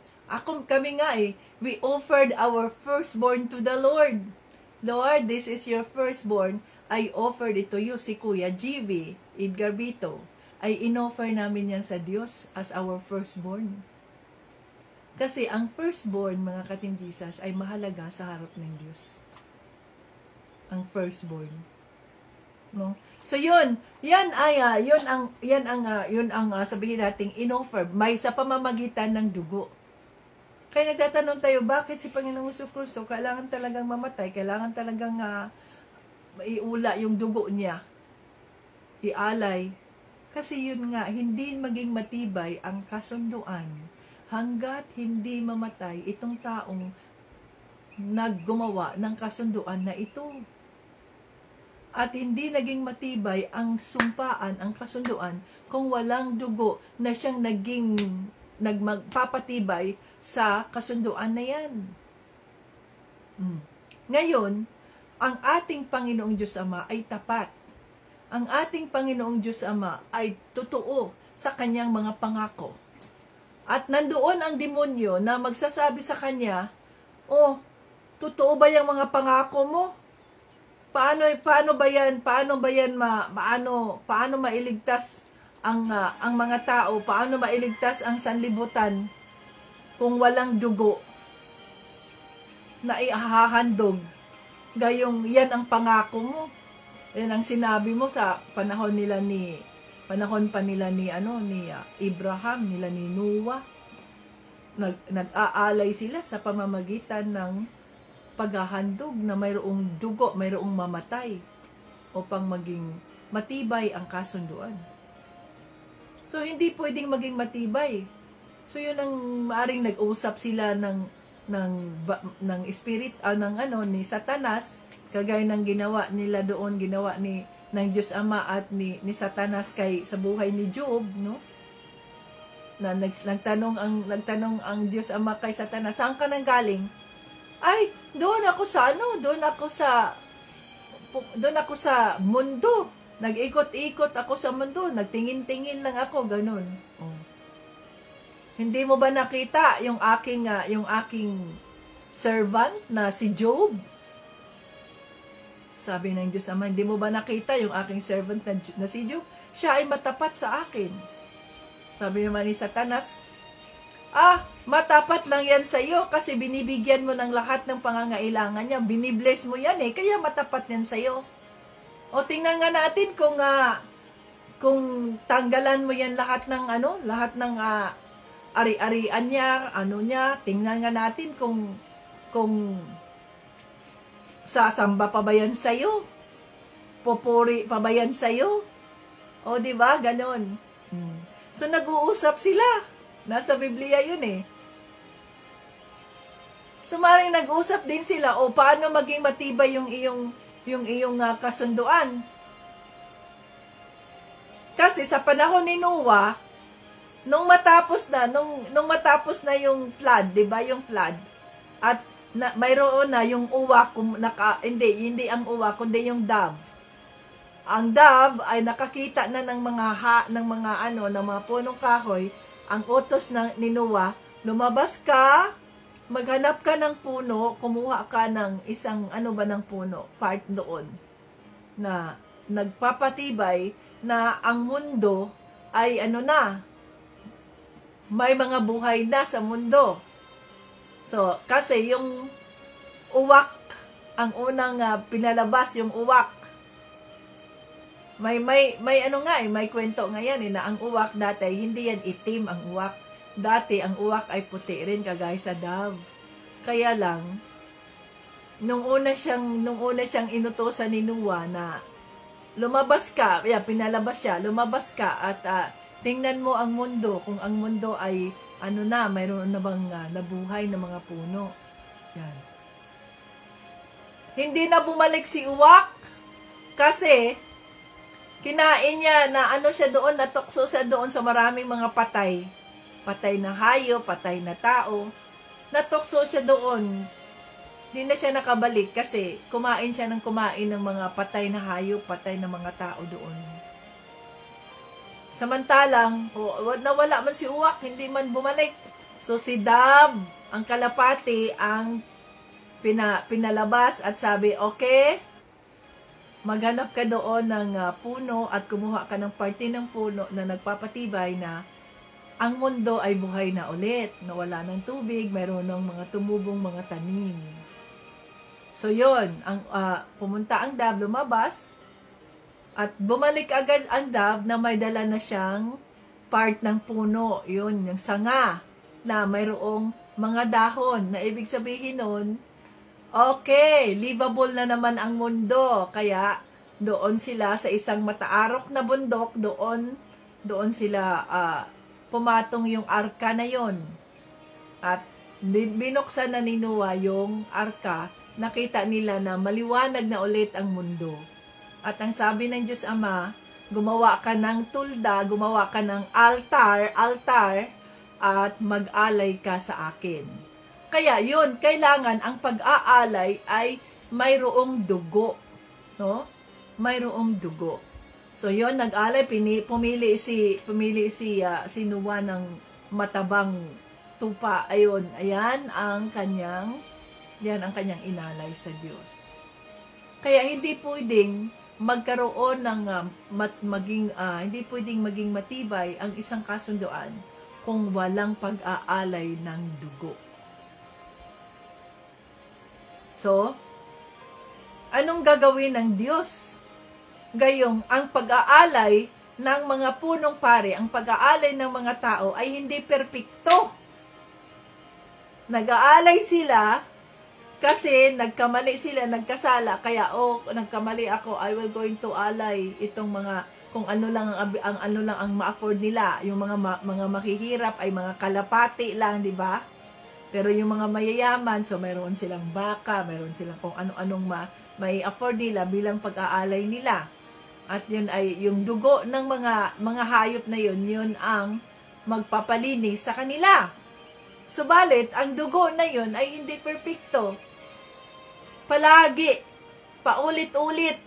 Kami nga we offered our firstborn to the Lord. Lord, this is your firstborn. I offered it to you. Si Kuya GV, Edgar Vito, ay inoffer namin yan sa Diyos as our firstborn. Kasi ang firstborn, mga ka-Team Jesus, ay mahalaga sa harap ng Diyos. Ang firstborn. No? So yun ang sabihin nating inoffer, may sa pamamagitan ng dugo. Kaya nagtatanong tayo, bakit si Panginoong Jesucristo kailangan talagang mamatay, kailangan talagang iula yung dugo niya, ialay. Kasi yun nga, hindi maging matibay ang kasunduan hanggat hindi mamatay itong taong naggumawa ng kasunduan na ito. At hindi naging matibay ang sumpaan, ang kasunduan, kung walang dugo na siyang nagpapatibay sa kasunduan na yan. Ngayon, ang ating Panginoong Diyos Ama ay tapat. Ang ating Panginoong Diyos Ama ay totoo sa kanyang mga pangako. At nandoon ang demonyo na magsasabi sa kanya, oh, totoo ba yung mga pangako mo? Paano ba yan mailigtas ang mga tao? Paano mailigtas ang sanlibutan kung walang dugo na ihahandog? Gayong yan ang pangako mo. Yan ang sinabi mo sa panahon pa nila ni Abraham, nila ni Noah. Nag-aalay sila sa pamamagitan ng paghahandog na mayroong dugo, mayroong mamatay upang maging matibay ang kasunduan. So, hindi pwedeng maging matibay. So, yun ang maaring nag-usap sila ng ng spirit ng ni Satanas, kagaya ng ginawa nila doon, ginawa ng Diyos Ama at ni Satanas sa buhay ni Job, no? Na nagtanong ang Diyos Ama kay Satanas, saan ka nang galing? Ay, doon ako sa mundo. Nag-ikot-ikot ako sa mundo, nagtingin-tingin lang ako, ganun. Oh. Hindi mo ba nakita yung aking servant na si Job? Sabi ng Diyos Ama, hindi mo ba nakita yung aking servant na si Job? Siya ay matapat sa akin. Sabi naman ni Satanas, matapat lang yan sa iyo kasi binibigyan mo ng lahat ng pangangailangan niya. Binibless mo yan kaya matapat yan sa iyo. O tingnan nga natin kung tanggalan mo yan lahat ng ari-arian niya, tingnan nga natin kung sasamba pa ba yan sa iyo? Popuri pa ba yan sa iyo? O di ba? Ganon. So nag-uusap sila. Nasa Biblia yun So maring nag-usap din sila o paano maging matibay yung iyong kasunduan. Kasi sa panahon ni Noah, nung matapos na yung flood, 'di ba, yung flood. At mayroon na yung uwak, hindi ang uwak kundi yung dove. Ang dove ay nakakita na ng mga punong kahoy. Ang utos ni Noah, lumabas ka, maghanap ka ng puno, kumuha ka ng isang ng puno, part doon, na nagpapatibay na ang mundo ay may mga buhay na sa mundo. So, kasi yung uwak, ang unang pinalabas, yung uwak, may kwento nga yan na ang uwak dati, hindi yan itim ang uwak. Dati, ang uwak ay puti rin, kagaya sa dove. Kaya lang, nung una siyang inutosan ni Noah na lumabas ka, pinalabas siya, lumabas ka at tingnan mo ang mundo, kung ang mundo ay, mayroon na bang nabuhay na mga puno. Yan. Hindi na bumalik si uwak, kasi, kinain niya na siya doon, natukso siya doon sa maraming mga patay. Patay na hayop, patay na tao. Natukso siya doon. Hindi na siya nakabalik kasi kumain ng mga patay na hayop, patay na mga tao doon. Samantalang, nawala man si uwak, hindi man bumalik. So si Dab, ang kalapati, ang pinalabas at sabi, okay, maghanap ka doon ng puno at kumuha ka ng parte ng puno na nagpapatibay na ang mundo ay buhay na ulit, nawala ng tubig, mayroon ng mga tumubong mga tanim. So yon, pumunta ang dove, lumabas, at bumalik agad ang dove na may dala na siyang part ng puno, yun, yung sanga, na mayroong mga dahon, na ibig sabihin nun, okay, livable na naman ang mundo, kaya doon sila sa isang mataarok na bundok, doon sila pumatong yung arka na yon. At binuksan na ni Noah yung arka, nakita nila na maliwanag na ulit ang mundo. At ang sabi ng Diyos Ama, gumawa ka ng tulda, gumawa ka ng altar, at mag-alay ka sa akin. Kaya yun, kailangan ang pag-aalay ay mayroong dugo. No? Mayroong dugo. So yon, nag-alay, pumili si Noah ng matabang tupa. Ayan ang kanyang inalay sa Diyos. Kaya hindi pwedeng magkaroon ng hindi pwedeng maging matibay ang isang kasunduan kung walang pag-aalay ng dugo. So, anong gagawin ng Diyos? Gayong, ang pag-aalay ng mga punong pare, ang pag-aalay ng mga tao ay hindi perpekto. Nag-aalay sila kasi nagkamali sila, nagkasala, kaya nagkamali ako, I will going to alay itong mga kung ano lang ang ma-afford nila, yung mga mahihirap ay mga kalapati lang, di ba? Pero yung mga mayayaman, so mayroon silang baka, mayroon silang kung ano-anong may afford nila bilang pag-aalay nila. At yun ay yung dugo ng mga hayop na yun ang magpapalinis sa kanila. Subalit, ang dugo na yun ay hindi perpekto. Palagi, paulit-ulit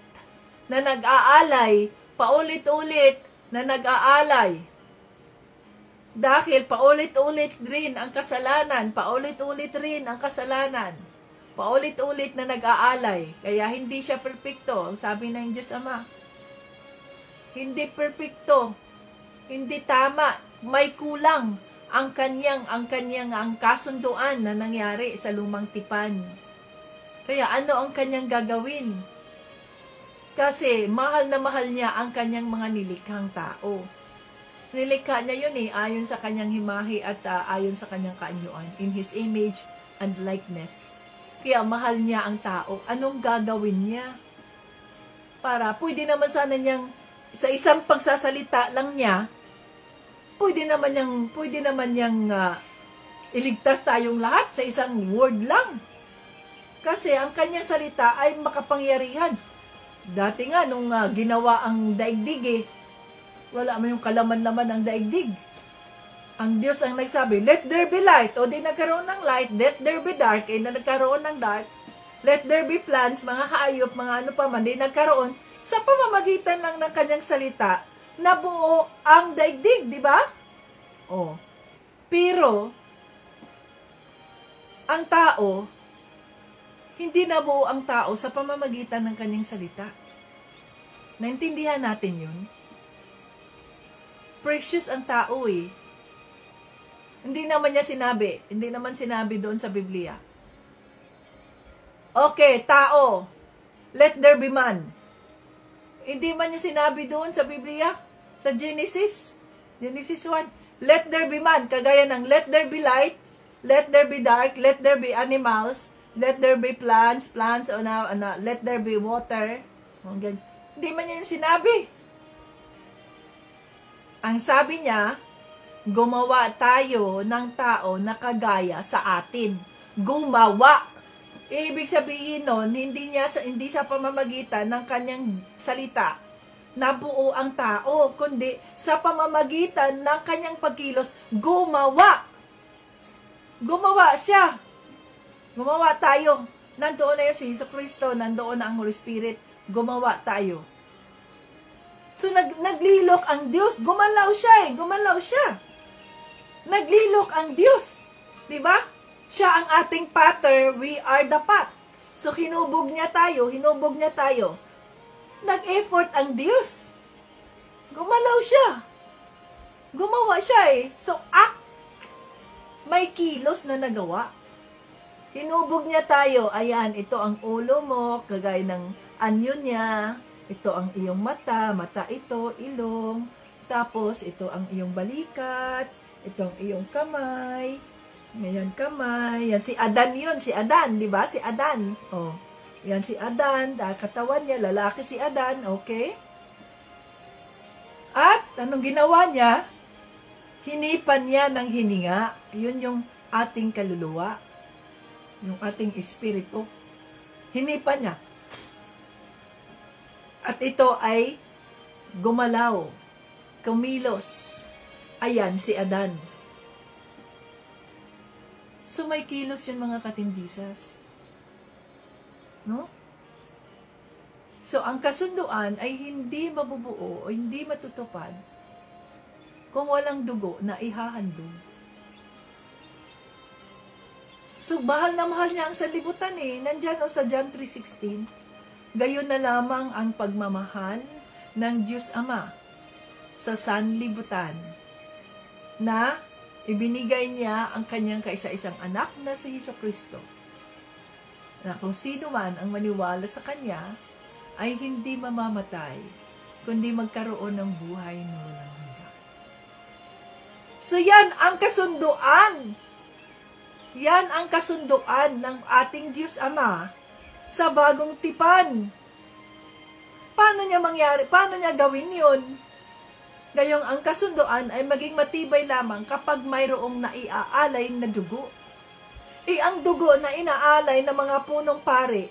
na nag-aalay, paulit-ulit na nag-aalay. Dahil paulit-ulit rin ang kasalanan, paulit-ulit rin ang kasalanan, paulit-ulit na nag-aalay. Kaya hindi siya perpekto, sabi ng Diyos Ama. Hindi perpekto, hindi tama, may kulang ang kanyang kasunduan na nangyari sa lumang tipan. Kaya ano ang kanyang gagawin? Kasi mahal na mahal niya ang kanyang mga nilikhang tao. Nilikha niya yun ayon sa kanyang himahi at ayon sa kanyang kaanyuan, in His image and likeness. Kaya mahal niya ang tao. Anong gagawin niya? Para pwede naman sana niyang, sa isang pagsasalita lang niya, pwede naman niyang iligtas tayong lahat sa isang word lang. Kasi ang kanyang salita ay makapangyarihan. Dati nga, nung ginawa ang daigdig wala mo yung kalaman-laman ng daigdig. Ang Diyos ang nagsabi, let there be light. O di nagkaroon ng light, let there be dark. Na nagkaroon ng dark. Let there be plants, mga hayop, mga ano pa man, di nagkaroon. Sa pamamagitan lang ng kanyang salita, nabuo ang daigdig, di ba? O. Pero, ang tao, hindi nabuo ang tao sa pamamagitan ng kanyang salita. Naintindihan natin yun? Precious ang tao Hindi naman sinabi doon sa Biblia. Okay, tao, let there be man. Hindi man niya sinabi doon sa Biblia, sa Genesis 1, let there be man, kagaya ng let there be light, let there be dark, let there be animals, let there be plants, let there be water. Hindi man niya sinabi. Ang sabi niya, gumawa tayo ng tao na kagaya sa atin. Gumawa. Ibig sabihin nun, hindi sa pamamagitan ng kanyang salita nabuo ang tao, kundi sa pamamagitan ng kanyang pagkilos, gumawa. Gumawa siya. Gumawa tayo. Nandoon na si Jesucristo, nandoon na ang Holy Spirit. Gumawa tayo. So, naglilok ang Diyos. Gumalaw siya Gumalaw siya. Naglilok ang Diyos. Diba? Siya ang ating potter. We are the pot. So, hinubog niya tayo. Nag-effort ang Diyos. Gumalaw siya. Gumawa siya So, may kilos na nagawa. Hinubog niya tayo. Ayan, ito ang ulo mo. Kagaya ng anyo niya. Ito ang iyong mata ito, ilong, tapos ito ang iyong balikat, ito ang iyong kamay, ngayon kamay, yan si Adan di ba? Si Adan, yan si Adan, katawan niya, lalaki si Adan, okay? At, anong ginawa niya? Hinipan niya ng hininga, yun yung ating kaluluwa, yung ating espiritu, hinipan niya. At ito ay gumalaw, kumilos. Ayan, si Adan. So, may kilos yun mga ka-Team Jesus. No? So, ang kasunduan ay hindi mabubuo o hindi matutupad kung walang dugo na ihahandog. So, mahal na mahal niya ang sanlibutan Nandyan sa John 3:16. Gayon na lamang ang pagmamahal ng Diyos Ama sa sanlibutan na ibinigay niya ang kanyang kaisa-isang anak na si Jesucristo, na kung sino man ang maniwala sa kanya ay hindi mamamatay, kundi magkaroon ng buhay na walang hanggan. So yan ang kasunduan. Yan ang kasunduan ng ating Diyos Ama sa bagong tipan. Paano niya mangyari? Paano niya gawin yun? Gayong ang kasunduan ay maging matibay lamang kapag mayroong naiaalay na dugo. ang dugo na inaalay ng mga punong pari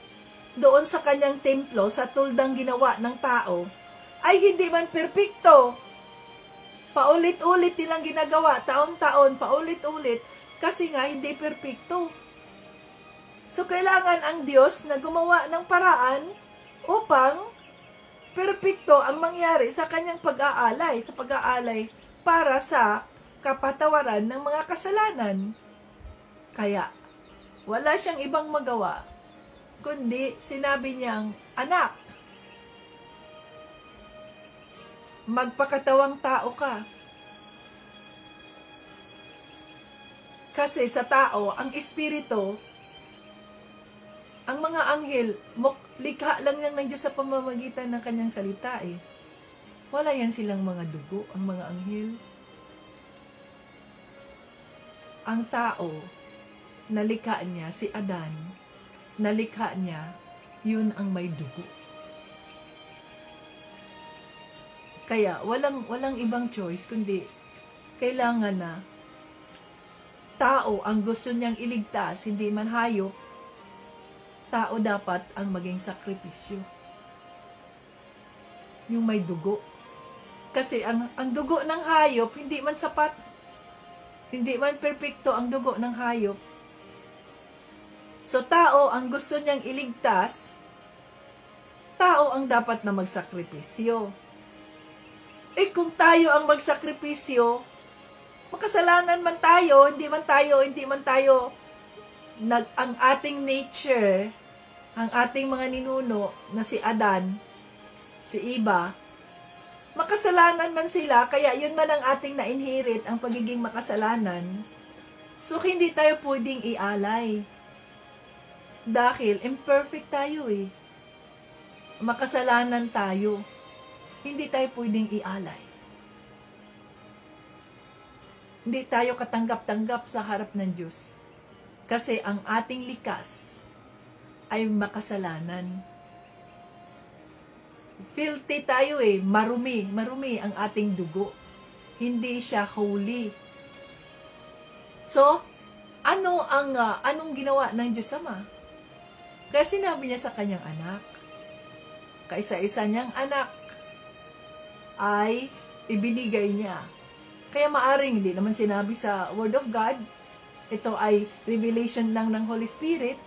doon sa kanyang templo sa tuldang ginawa ng tao ay hindi man perpekto. Paulit-ulit nilang ginagawa, taon-taon, paulit-ulit, kasi nga hindi perpekto. So, kailangan ang Diyos na gumawa ng paraan upang perpekto ang mangyari sa kanyang pag-aalay, para sa kapatawaran ng mga kasalanan. Kaya, wala siyang ibang magawa, kundi sinabi niyang, anak, magpakatawang tao ka. Kasi sa tao, ang espiritu, ang mga anghel, likha lang yan ng Diyos sa pamamagitan ng kanyang salita eh. Wala yan silang mga dugo, ang mga anghel. Ang tao, nalikha niya, si Adan, nalikha niya, yun ang may dugo. Kaya, walang ibang choice, kundi kailangan na tao ang gusto niyang iligtas, hindi man hayop, tao dapat ang maging sakripisyo. Yung may dugo. Kasi ang dugo ng hayop, hindi man sapat, hindi man perpekto ang dugo ng hayop. So, tao ang gusto niyang iligtas, tao ang dapat na magsakripisyo. Kung tayo ang magsakripisyo, makasalanan man tayo, hindi man tayo, ang ating nature, ang ating mga ninuno, na si Adan, si Eva, makasalanan man sila, kaya yun man ang ating na-inherit, ang pagiging makasalanan. So, hindi tayo pwedeng ialay. Dahil, imperfect tayo eh. Makasalanan tayo. Hindi tayo pwedeng ialay. Hindi tayo katanggap-tanggap sa harap ng Diyos. Kasi ang ating likas ay makasalanan. Filthy tayo eh, marumi ang ating dugo. Hindi siya holy. So, anong ginawa ng Diyos Ama? Kaya sinabi niya sa kanyang anak, kaisa-isa niyang anak, ay ibinigay niya. Kaya maaring hindi naman sinabi sa Word of God, ito ay revelation lang ng Holy Spirit,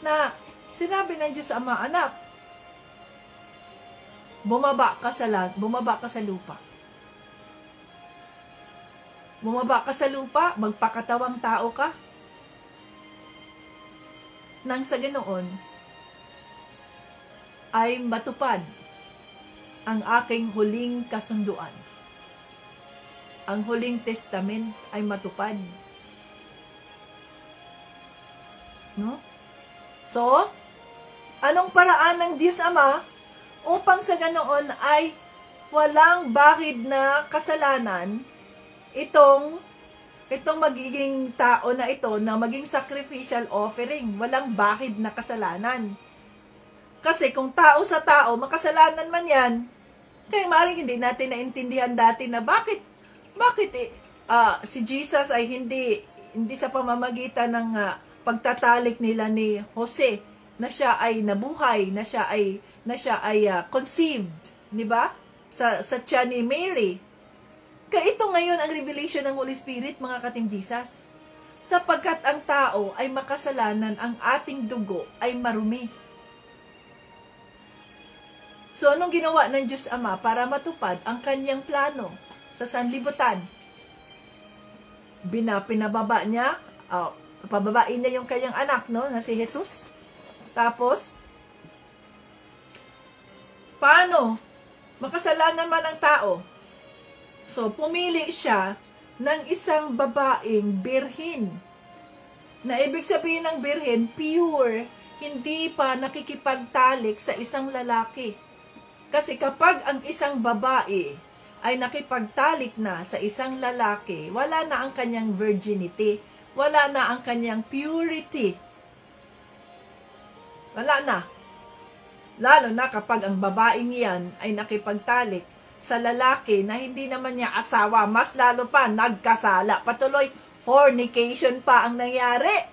na sinabi ng Diyos Ama, anak, bumaba ka sa lupa. Bumaba ka sa lupa, magpakatawang tao ka. Nang sa ganoon, ay matupad ang aking huling kasunduan. Ang huling testament ay matupad. No? So, anong paraan ng Diyos Ama upang sa ganoon ay walang bakid na kasalanan itong magiging tao na ito na maging sacrificial offering. Walang bakid na kasalanan. Kasi kung tao sa tao, makasalanan man yan, kaya maaaring hindi natin naintindihan dati na bakit si Jesus ay hindi sa pamamagitan ng pagtatalik nila ni Jose na siya ay nabuhay, na siya ay conceived, di ba? Sa tiyan ni Mary. Kaya ito ngayon ang revelation ng Holy Spirit, mga ka-Team Jesus. Sapagkat ang tao ay makasalanan, ang ating dugo ay marumi. So, anong ginawa ng Diyos Ama para matupad ang kanyang plano sa sanlibutan? Pinababa niya, pababain niya yung kanyang anak, no, na si Jesus. Tapos, paano? Makasalanan man ang tao. So, pumili siya ng isang babaeng birhin. Na ibig sabihin ng birhin, pure, hindi pa nakikipagtalik sa isang lalaki. Kasi kapag ang isang babae ay nakipagtalik na sa isang lalaki, wala na ang kanyang virginity, wala na ang kanyang purity. Wala na. Lalo na kapag ang babaeng yan ay nakipagtalik sa lalaki na hindi naman niya asawa, mas lalo pa, nagkasala. Patuloy, fornication pa ang nangyari.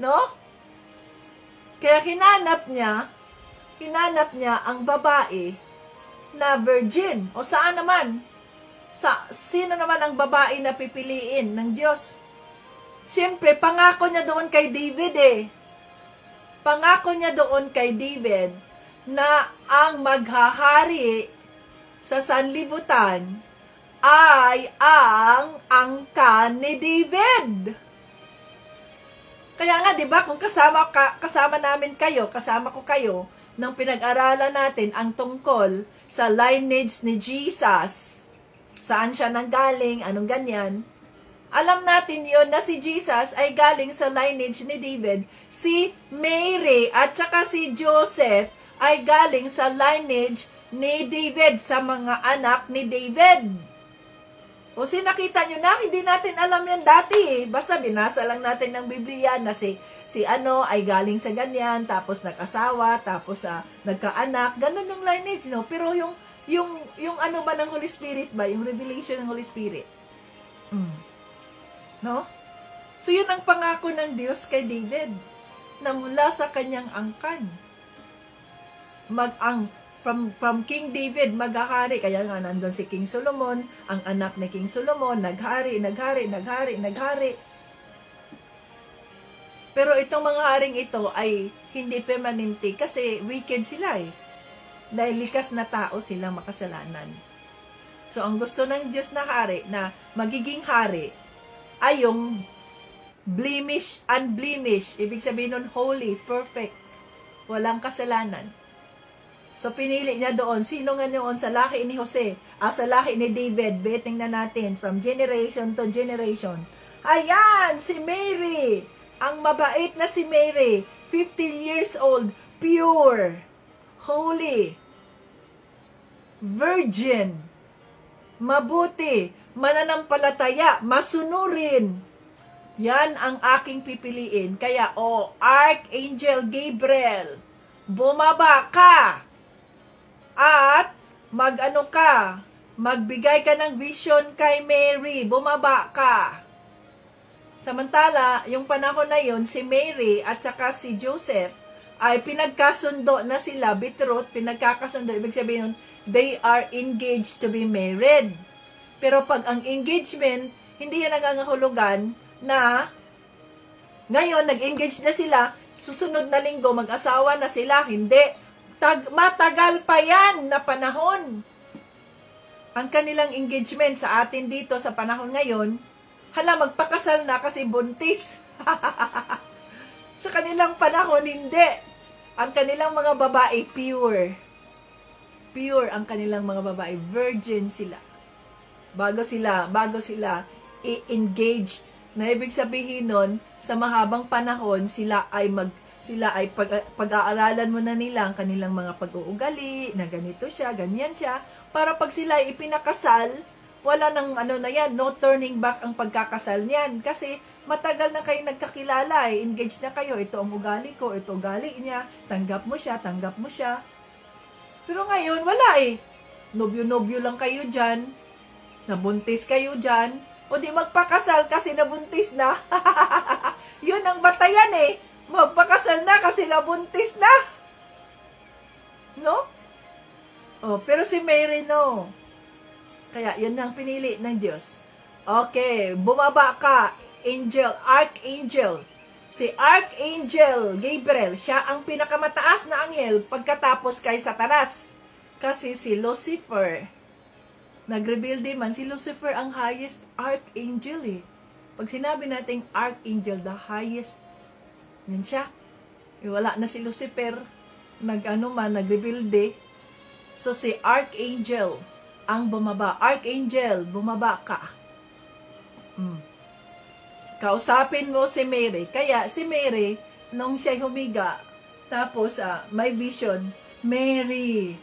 No? Kaya hinanap niya ang babae na virgin. O saan naman? Sino naman ang babae na pipiliin ng Diyos? Siyempre, pangako niya doon kay David Pangako niya doon kay David na ang maghahari sa sanlibutan ay ang angkan ni David. Kaya nga, 'di ba, kung kasama namin kayo, kasama ko kayo nang pinag-aralan natin ang tungkol sa lineage ni Jesus. Saan siya nanggaling, anong ganyan? Alam natin 'yon na si Jesus ay galing sa lineage ni David. Si Mary at saka si Joseph ay galing sa lineage ni David, sa mga anak ni David. O nakita nyo na, hindi natin alam yan dati. Basta binasa lang natin ng Biblia na si ano ay galing sa ganyan, tapos nag-asawa, tapos nagkaanak, ganun yung lineage, no? Pero yung ano ba ng Holy Spirit ba? Yung revelation ng Holy Spirit. No? So yun ang pangako ng Diyos kay David, na mula sa kanyang angkan, from King David maghahari. Kaya nga nandun si King Solomon, ang anak ni King Solomon, naghari. Pero itong mga haring ito ay hindi permanente kasi wicked sila dahil likas na tao sila, makasalanan. So ang gusto ng Diyos na hari, na magiging hari, ay yung unblemished. Ibig sabihin nun, holy, perfect, walang kasalanan. So, pinili niya doon. Sino nga noon sa laki ni Jose? Sa laki ni David. Betting na natin from generation to generation. Ayan! Si Mary! Ang mabait na si Mary. 15 years old. Pure. Holy. Virgin. Mabuti. Mananampalataya. Masunurin. Yan ang aking pipiliin. Kaya, Archangel Gabriel, bumaba ka! At magbigay ka ng vision kay Mary, bumaba ka. Samantala, yung panahon na yun, si Mary at saka si Joseph ay pinagkasundo na sila, betrothed, pinagkakasundo, ibig sabihin nun, they are engaged to be married. Pero pag ang engagement, hindi yan nangangahulugan na ngayon, nag-engage na sila, susunod na linggo, mag-asawa na sila, hindi. Matagal pa yan na panahon. Ang kanilang engagement sa atin dito sa panahon ngayon, magpakasal na kasi buntis. Sa kanilang panahon, hindi. Ang kanilang mga babae, pure. Pure ang kanilang mga babae. Virgin sila. Bago sila i-engaged. Na ibig sabihin nun, sa mahabang panahon, sila ay pag-aaralan mo na nila ang kanilang mga pag-uugali, na ganito siya, ganyan siya, para pag sila ipinakasal, wala nang no turning back ang pagkakasal niyan. Kasi matagal na kayo nagkakilala, engaged na kayo, ito ang ugali ko, ito ugali niya, tanggap mo siya. Pero ngayon, wala nobyo-nobyo lang kayo dyan, nabuntis kayo dyan, o di magpakasal kasi nabuntis na. Yun ang batayan magpakasal na kasi nabuntis na. No? Pero si Mary, no. Kaya, yun ang pinili ng Diyos. Okay, bumaba ka, Archangel. Si Archangel Gabriel, siya ang pinakamataas na anghel pagkatapos kay Satanas. Kasi si Lucifer, nag-reveal din man, si Lucifer ang highest archangel Pag sinabi nating archangel, the highest, yan siya. Wala na si Lucifer, nag-reveal din. So si Archangel ang bumaba. Archangel, bumaba ka. Kausapin mo si Mary. Kaya si Mary, nung siya humiga, tapos may vision, Mary,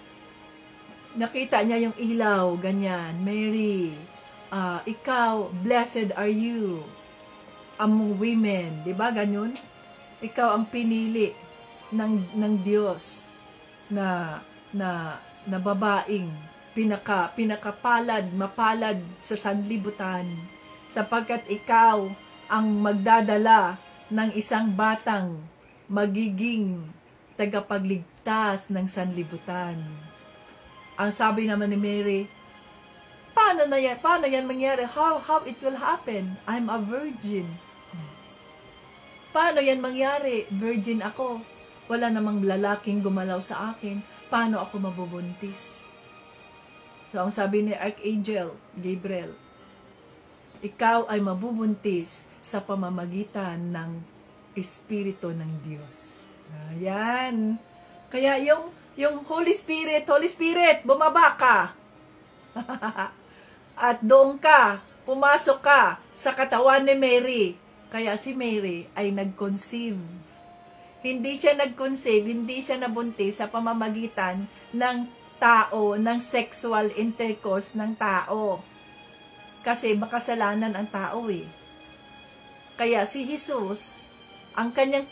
nakita niya yung ilaw, ganyan, Mary, ikaw, blessed are you among women, diba ganyan? Ikaw ang pinili ng Diyos na babaeng pinakapalad, mapalad sa sanlibutan, sapagkat ikaw ang magdadala ng isang batang magiging tagapagligtas ng sanlibutan. Ang sabi naman ni Mary, paano yan mangyari? How it will happen? I'm a virgin. Paano yan mangyari? Virgin ako. Wala namang lalaking gumalaw sa akin. Paano ako mabubuntis? So, ang sabi ni Archangel Gabriel, ikaw ay mabubuntis sa pamamagitan ng Espiritu ng Diyos. Ayan. Kaya yung Holy Spirit, bumaba ka. At doon ka, pumasok ka sa katawan ni Mary. Kaya si Mary ay nag-conceive. Hindi siya nag-conceive, hindi siya nabuntis sa pamamagitan ng tao, ng sexual intercourse ng tao. Kasi makasalanan ang tao eh. Kaya si Jesus, ang kanyang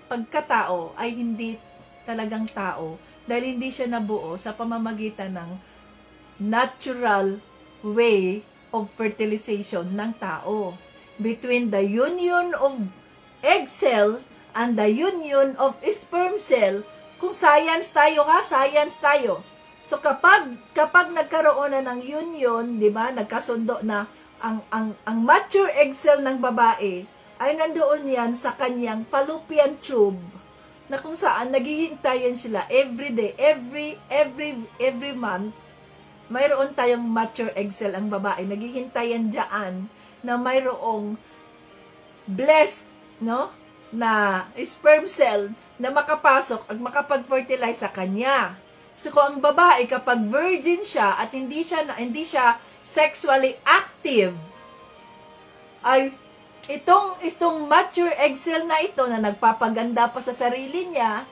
pagkatao ay hindi talagang tao dahil hindi siya nabuo sa pamamagitan ng natural way of fertilization ng tao. Between the union of egg cell and the union of sperm cell, kung science tayo science tayo. So kapag nagkaroon na ng union, 'di ba? Nagkasundo na ang mature egg cell ng babae ay nandoon yan sa kanyang fallopian tube na kung saan naghihintayan sila every day, every month. Mayroon tayong mature egg cell ang babae, naghihintayan diyan na mayroong blessed, no, na sperm cell na makapasok at makapag-fertilize sa kanya. So kung ang babae kapag virgin siya at hindi siya sexually active, ay itong mature egg cell na ito na nagpapaganda pa sa sarili niya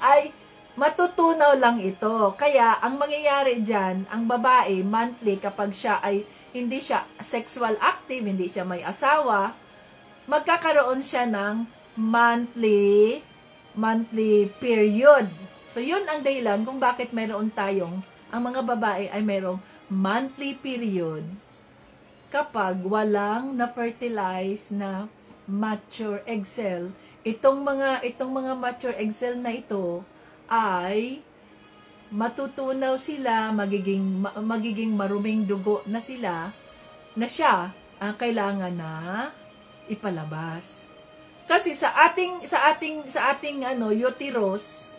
ay matutunaw lang ito. Kaya ang mangyayari diyan, ang babae monthly kapag siya ay hindi siya sexual active, hindi siya may asawa, magkakaroon siya ng monthly period. So, yun ang dahilan kung bakit mayroon tayong, ang mga babae ay mayroong monthly period kapag walang na-fertilize na mature egg cell. Itong mga mature egg cell na ito ay matutunaw sila, magiging maruming dugo na sila, na siya ang kailangan na ipalabas. Kasi sa ating uterus,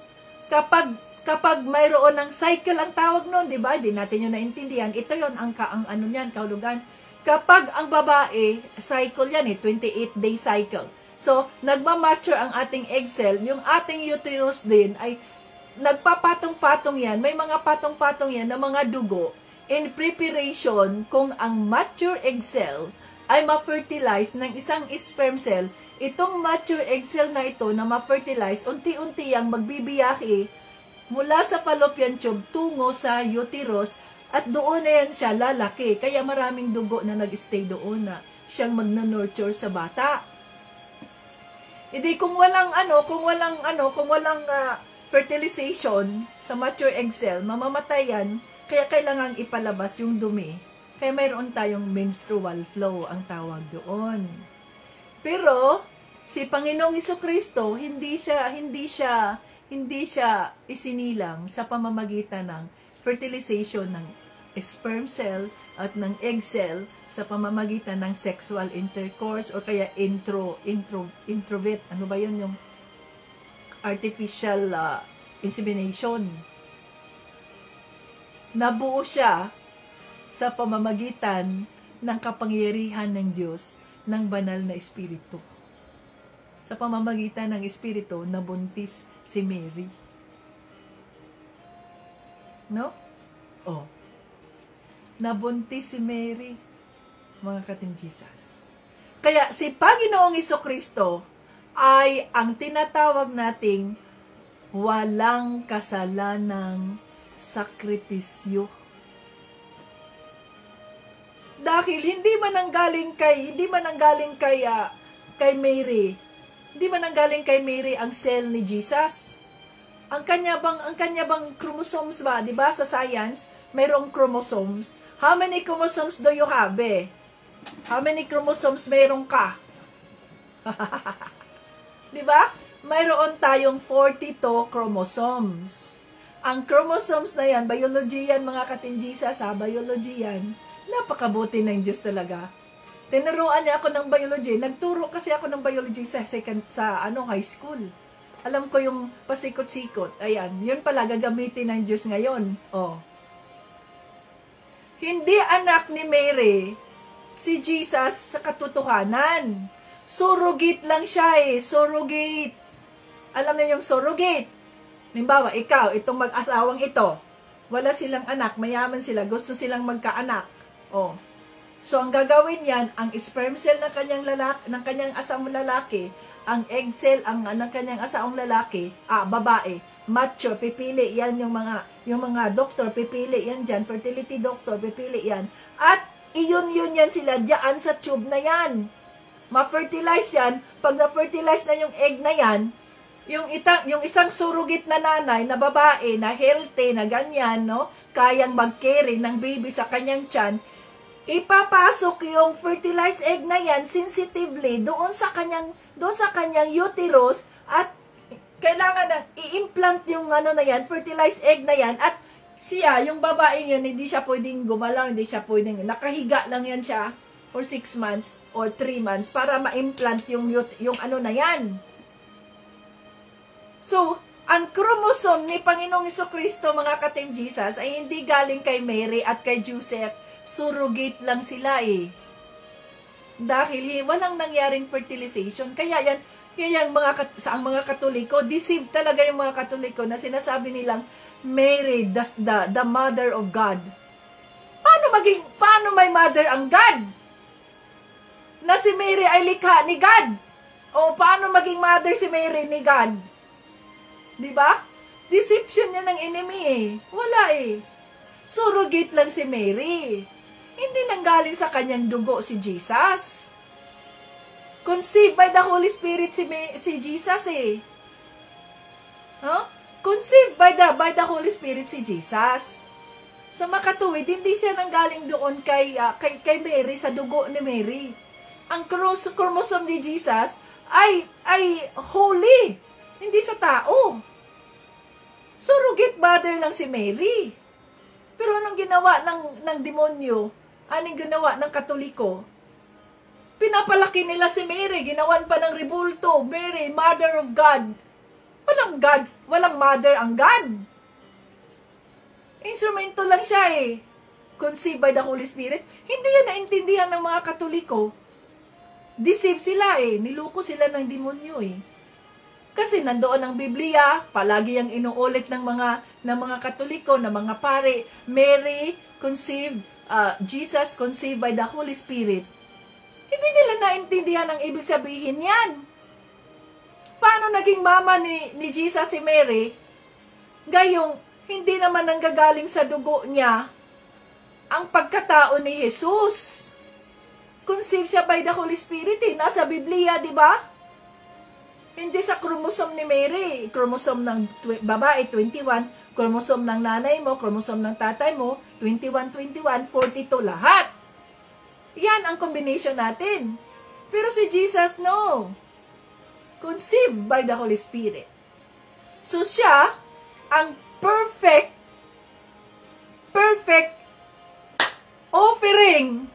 kapag mayroon ng cycle ang tawag noon, 'di ba? Di natin 'yun naintindihan. Ito 'yon ang ano niyan, kahulugan. Kapag ang babae, cycle 'yan 28-day cycle. So, nagma-mature ang ating egg cell, yung ating uterus din ay nagpapatong-patong 'yan. May mga patong-patong 'yan na mga dugo in preparation kung ang mature egg cell ay ma-fertilize ng isang sperm cell. Itong mature egg cell na ito na ma-fertilize, unti-unti yang magbibiyahe mula sa fallopian tube tungo sa uterus at doon na yan siya lalaki. Kaya maraming dugo na nag-stay doon na siyang magna-nurture sa bata. Hindi kung walang fertilization sa mature egg cell, mamamatay yan. Kaya kailangan ipalabas yung dumi. Kaya mayroon tayong menstrual flow ang tawag doon. Pero si Panginoong Jesucristo hindi siya isinilang sa pamamagitan ng fertilization ng sperm cell at ng egg cell sa pamamagitan ng sexual intercourse o kaya introvit. Ano ba 'yun, yung artificial insemination? Nabuo siya sa pamamagitan ng kapangyarihan ng Diyos ng banal na Espiritu. Sa pamamagitan ng Espiritu, nabuntis si Mary. No? Oh. Nabuntis si Mary, mga katinjisas. Kaya si Panginoong Jesucristo ay ang tinatawag nating walang kasalanang sakripisyo. Dahil hindi man ang galing kay Mary. Hindi man ang galing kay Mary ang cell ni Jesus. Ang kanya bang chromosomes ba, 'di ba? Sa science, mayroong chromosomes. How many chromosomes do you have? How many chromosomes mayroon ka? Di ba? Mayroon tayong 42 chromosomes. Ang chromosomes na yan, biology yan mga katinjisa, sa biology yan, napakabuti ng Diyos talaga. Tinuruan niya ako ng biology. Nagturo kasi ako ng biology sa high school. Alam ko yung pasikot-sikot. Ayan, yun pala gagamitin ng Diyos ngayon. Oh. Hindi anak ni Mary si Jesus sa katotohanan. Surrogate lang siya eh. Surrogate. Alam niyo yung surrogate? Halimbawa, ikaw, itong mag-asawang ito, wala silang anak, mayaman sila, gusto silang magkaanak. Oh. So, ang gagawin yan, ang sperm cell ng kanyang lalaki, ng kanyang asawang lalaki, ang egg cell ng kanyang asawang lalaki, babae, macho, pipili yan yung mga doktor, pipili yan dyan, fertility doctor, pipili yan. At iyon yan sila dyan sa tube na yan. Ma-fertilize yan, pag na-fertilize na yung egg na yan, yung isang surrogate na nanay, na babae, na healthy, na ganyan, no, kayang mag-carry ng baby sa kanyang tiyan, ipapasok yung fertilized egg na yan sensitively doon sa kanyang uterus at kailangan na i-implant yung na yan, fertilized egg na yan at siya, yung babae yun, hindi siya pwedeng gumalaw, hindi siya pwedeng, nakahiga lang yan siya for 6 months or 3 months para ma-implant yung na yan. So, ang chromosome ni Panginoong Jesucristo, mga ka-Team Jesus, ay hindi galing kay Mary at kay Joseph. Surrogate lang sila eh. Dahil walang nangyaring fertilization. Kaya ang mga Katoliko, deceived talaga yung mga Katoliko na sinasabi nilang Mary, the mother of God. Paano may mother ang God? Na si Mary ay likha ni God. O paano maging mother si Mary ni God? Diba? Deception niya ng enemy eh. Wala eh. Surrogate lang si Mary. Hindi lang galing sa kanyang dugo si Jesus. Conceived by the Holy Spirit si Jesus eh. Huh? Conceived by the Holy Spirit si Jesus. Sa makatuwid, hindi siya nanggaling doon kay Mary, sa dugo ni Mary. Ang chromosome ni Jesus ay holy. Hindi sa tao. Surrogate mother lang si Mary. Pero anong ginawa ng demonyo? Anong ginawa ng Katoliko? Pinapalaki nila si Mary. Ginawan pa ng rebulto. Mary, Mother of God. Walang mother ang God. Instrumento lang siya eh. Conceived by the Holy Spirit. Hindi yan naintindihan ng mga Katoliko. Deceive sila eh. Niluko sila ng demonyo eh. Kasi nandoon ang Biblia, palagi ang inuulit ng mga Katoliko, ng mga pare, Mary conceived, Jesus conceived by the Holy Spirit. Hindi nila naintindihan ang ibig sabihin yan. Paano naging mama ni Jesus si Mary? Gayong hindi naman nanggagaling sa dugo niya ang pagkatao ni Jesus. Conceived siya by the Holy Spirit eh. Nasa Biblia, di ba? Hindi sa chromosome ni Mary. Chromosome ng babae, 21. Chromosome ng nanay mo, chromosome ng tatay mo, 21, 42 lahat. Yan ang combination natin. Pero si Jesus, no. Conceived by the Holy Spirit. So siya, ang perfect offering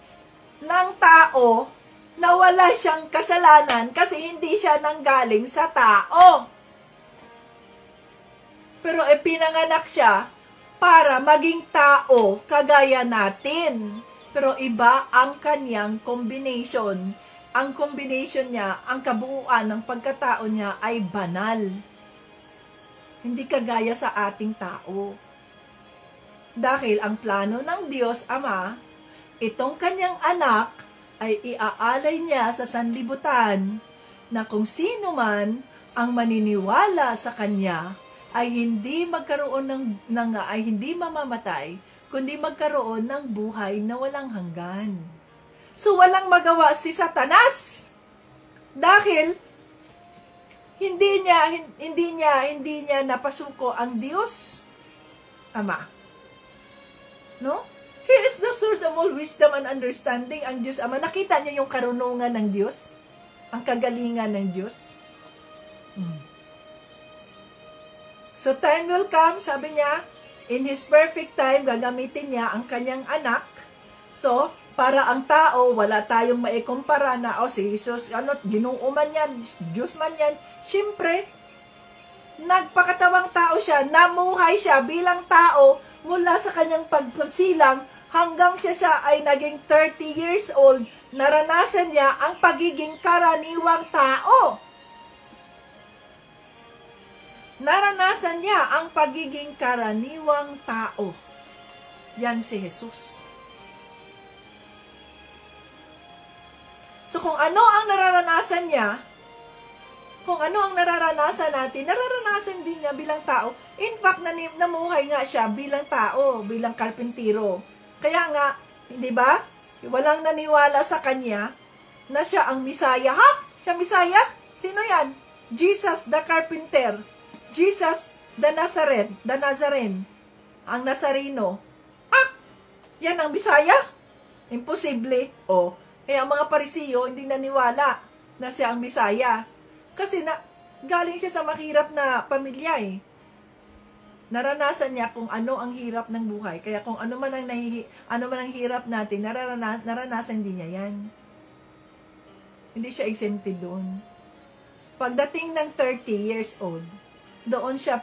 ng tao na wala siyang kasalanan kasi hindi siya nanggaling sa tao. Pero pinanganak siya para maging tao kagaya natin. Pero iba ang kanyang combination. Ang combination niya, ang kabuuan ng pagkatao niya ay banal. Hindi kagaya sa ating tao. Dahil ang plano ng Diyos Ama, itong kanyang anak ay iaalay niya sa sanlibutan na kung sino man ang maniniwala sa kanya ay hindi magkaroon ay hindi mamamatay, kundi magkaroon ng buhay na walang hanggan. So walang magawa si Satanas dahil hindi niya napasuko ang Diyos Ama. No? He is the source of all wisdom and understanding, ang Diyos Ama. Nakita niyo yung karunungan ng Diyos? Ang kagalingan ng Diyos? So, time will come, sabi niya, in His perfect time, gagamitin niya ang kanyang anak. So, para ang tao, wala tayong maikumpara na, si Jesus, Ginoo man yan, Diyos man yan. Siyempre, nagpakatawang tao siya, namuhay siya bilang tao mula sa kanyang pagsilang hanggang siya ay naging 30 years old, naranasan niya ang pagiging karaniwang tao. Naranasan niya ang pagiging karaniwang tao. Yan si Jesus. So kung ano ang nararanasan niya, kung ano ang nararanasan natin, nararanasan din niya bilang tao. In fact, namuhay nga siya bilang tao, bilang karpintero. Kaya nga, hindi ba? Walang naniwala sa kanya na siya ang Misaya. Ha? Siya Misaya? Sino yan? Jesus the Carpenter. Jesus the Nazarene. Ang Nazareno. Yan ang Misaya? Imposible. Kaya ang mga Parisiyo hindi naniwala na siya ang Misaya. Kasi galing siya sa mahirap na pamilya Naranasan niya kung ano ang hirap ng buhay. Kaya kung ano man ang hirap natin, naranasan din niya yan. Hindi siya exempted doon. Pagdating ng 30 years old, doon siya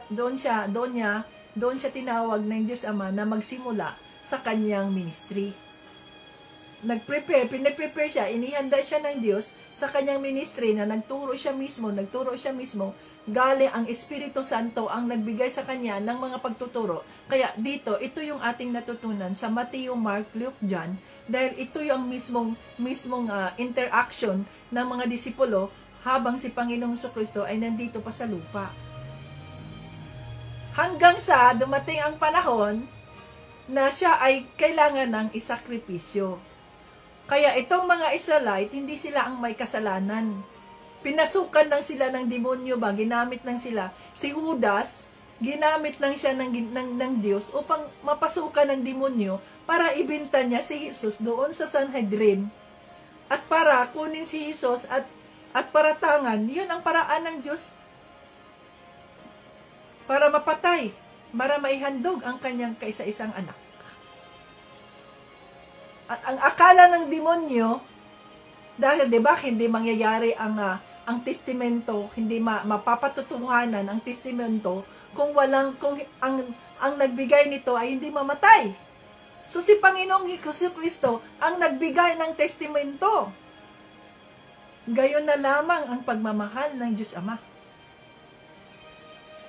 tinawag ng Diyos Ama na magsimula sa kanyang ministry. Pinaprepare siya, inihanda siya ng Diyos sa kanyang ministry na nagturo siya mismo, galing ang Espiritu Santo ang nagbigay sa kanya ng mga pagtuturo. Kaya dito, ito yung ating natutunan sa Matthew, Mark, Luke, John, dahil ito yung mismong interaction ng mga disipulo habang si Panginoong Jesucristo ay nandito pa sa lupa. Hanggang sa dumating ang panahon na siya ay kailangan ng isakripisyo. Kaya itong mga Israelite, hindi sila ang may kasalanan. Pinasukan lang sila ng demonyo ba? Ginamit lang sila. Si Judas, ginamit lang siya ng Diyos upang mapasukan ng demonyo para ibenta niya si Jesus doon sa Sanhedrin. At para kunin si Jesus at paratangan, yun ang paraan ng Diyos para mapatay, para maihandog ang kanyang kaisa-isang anak. At ang akala ng demonyo, dahil hindi mangyayari ang testamento, hindi mapapatutuhanan ang testamento kung ang nagbigay nito ay hindi mamatay. So si Panginoong Jesucristo ang nagbigay ng testamento. Gayon na lamang ang pagmamahal ng Diyos Ama.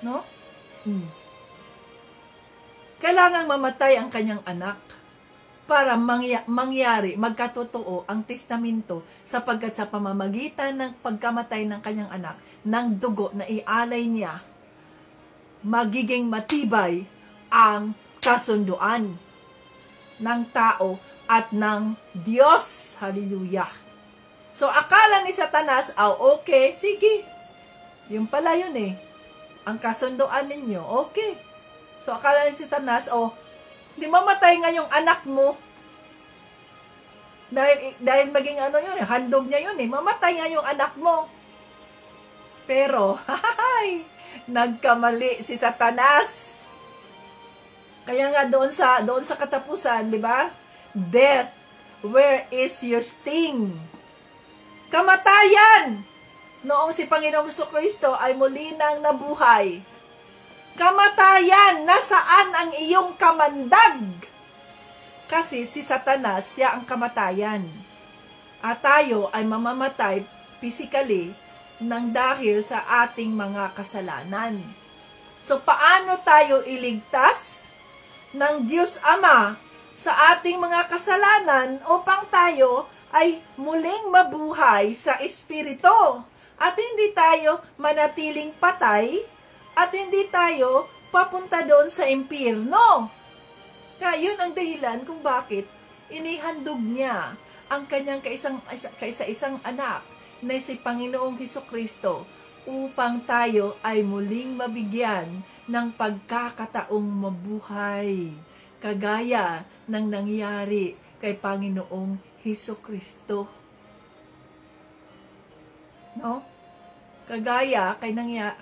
No? Kailangang mamatay ang kanyang anak para magkatotoo ang testamento sapagkat sa pamamagitan ng pagkamatay ng kanyang anak, ng dugo na ialay niya, magiging matibay ang kasunduan ng tao at ng Diyos. Hallelujah! So, akala ni Satanas, okay, sige. Yung pala yun ang kasunduan ninyo, okay. So, akala ni Satanas, di mamatay nga yung anak mo. Dahil maging handog niya yun mamatay nga yung anak mo. Pero, nagkamali si Satanas. Kaya nga doon sa katapusan, di ba? Death, where is your sting? Kamatayan! Noong si Panginoong Jesucristo ay muli nang nabuhay. Kamatayan, nasaan ang iyong kamandag? Kasi si Satanas, siya ang kamatayan. At tayo ay mamamatay physically nang dahil sa ating mga kasalanan. So, paano tayo iligtas ng Diyos Ama sa ating mga kasalanan upang tayo ay muling mabuhay sa Espiritu at hindi tayo manatiling patay at hindi tayo papunta doon sa impyerno. Kaya yun ang dahilan kung bakit inihandog niya ang kanyang kaisa-isang anak na si Panginoong Jesucristo upang tayo ay muling mabigyan ng pagkakataong mabuhay. kagaya ng nangyari kay Panginoong Hesukristo. No? Kagaya kay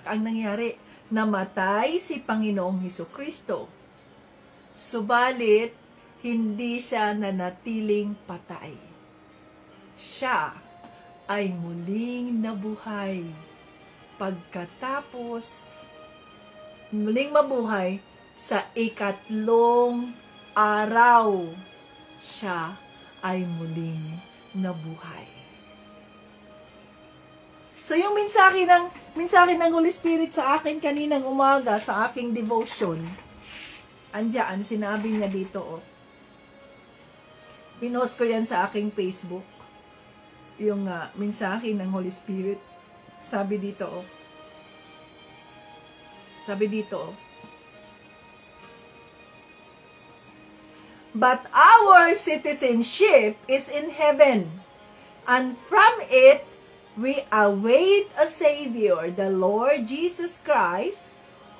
ang nangyari, namatay si Panginoong Hesukristo. Subalit, hindi siya nanatiling patay. Siya ay muling nabuhay. Pagkatapos, muling mabuhay sa ikatlong araw, siya ay muling nabuhay. So yung mensahe ng Holy Spirit sa akin kaninang umaga sa aking devotion, andyan, sinabi niya dito, oh. Pinost ko yan sa aking Facebook. Yung mensahe ng Holy Spirit. Sabi dito, oh. Sabi dito, oh. But our citizenship is in heaven, and from it we await a Savior, the Lord Jesus Christ,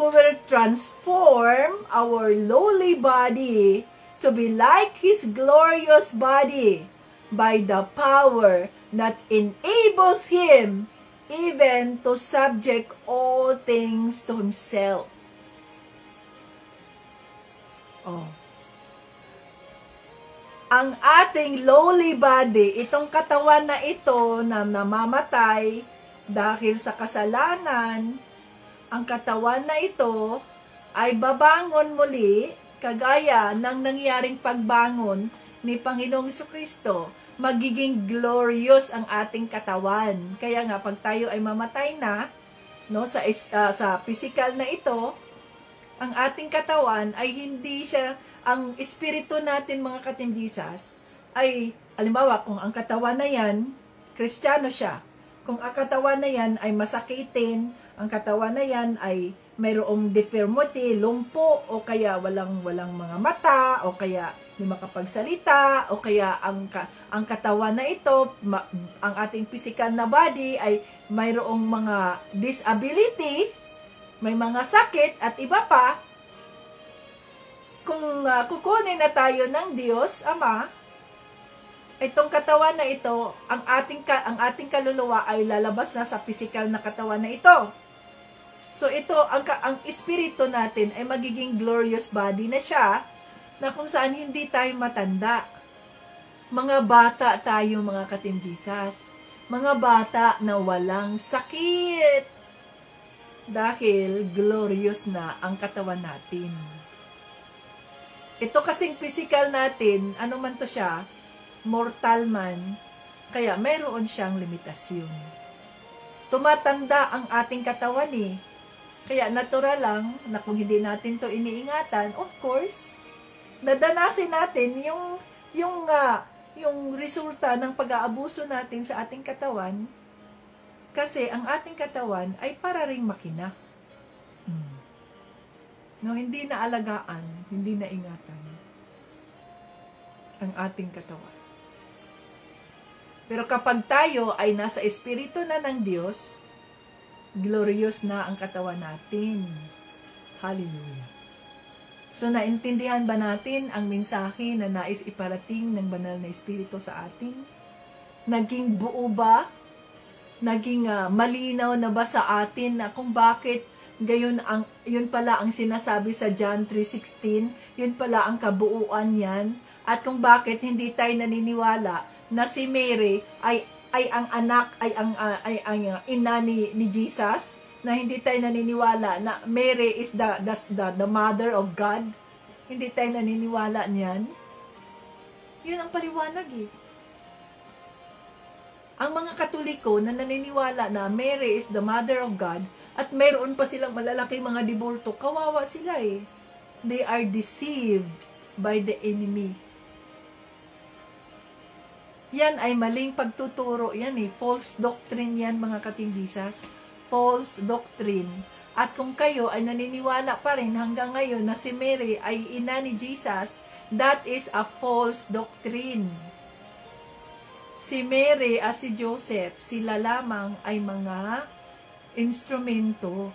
who will transform our lowly body to be like His glorious body by the power that enables Him even to subject all things to Himself. Oh. Ang ating lowly body, itong katawan na ito na namamatay dahil sa kasalanan, ang katawan na ito ay babangon muli kagaya ng nangyaring pagbangon ni Panginoong Hesukristo. Magiging glorious ang ating katawan. Kaya nga, pag tayo ay mamatay na, no, sa physical na ito, ang ating katawan ay hindi siya, ang espiritu natin, mga ka-Team Jesus, ay, halimbawa, kung ang katawan na yan, Kristiyano siya. Kung ang katawan na yan ay masakitin, ang katawan na yan ay mayroong deformity, lumpo, o kaya walang mga mata, o kaya hindi makapagsalita, o kaya ang katawan na ito, ang ating physical na body ay mayroong mga disability, may mga sakit at iba pa. Kung kukunin na tayo ng Diyos Ama, itong katawan na ito, ang ating kaluluwa ay lalabas na sa physical na katawan na ito. So ito, ang espiritu natin ay magiging glorious body na siya, na kung saan hindi tayo matanda. Mga bata tayo, mga ka-Team Jesus. Mga bata na walang sakit. Dahil glorious na ang katawan natin. Ito kasing physical natin, ano man to siya, mortal man, kaya mayroon siyang limitasyon. Tumatanda ang ating katawan eh. Kaya natural lang na kung hindi natin to iniingatan, of course, nadanasin natin yung resulta ng pag-aabuso natin sa ating katawan, kasi ang ating katawan ay para ring makina. No, hindi na alagaan, hindi na ingatan ang ating katawan. Pero kapag tayo ay nasa espiritu na ng Diyos, glorious na ang katawan natin. Hallelujah. So, naintindihan ba natin ang mensahe na nais iparating ng banal na espiritu sa atin? Naging buo ba? Naging malinaw na ba sa atin na kung bakit gayon yun pala ang sinasabi sa John 3:16, yun pala ang kabuuan yan, at kung bakit hindi tayo naniniwala na si Mary ay ang anak, ay ang ina ni Jesus, na hindi tayo naniniwala na Mary is the mother of God. Hindi tayo naniniwala niyan. Yun ang paliwanag eh. Ang mga Katoliko na naniniwala na Mary is the mother of God, at mayroon pa silang malalaking mga dibulto, kawawa sila eh. They are deceived by the enemy. Yan ay maling pagtuturo yan eh. False doctrine yan, mga ka-Team Jesus. False doctrine. At kung kayo ay naniniwala pa rin hanggang ngayon na si Mary ay ina ni Jesus, that is a false doctrine. Si Mary at si Joseph, sila lamang ay mga instrumento.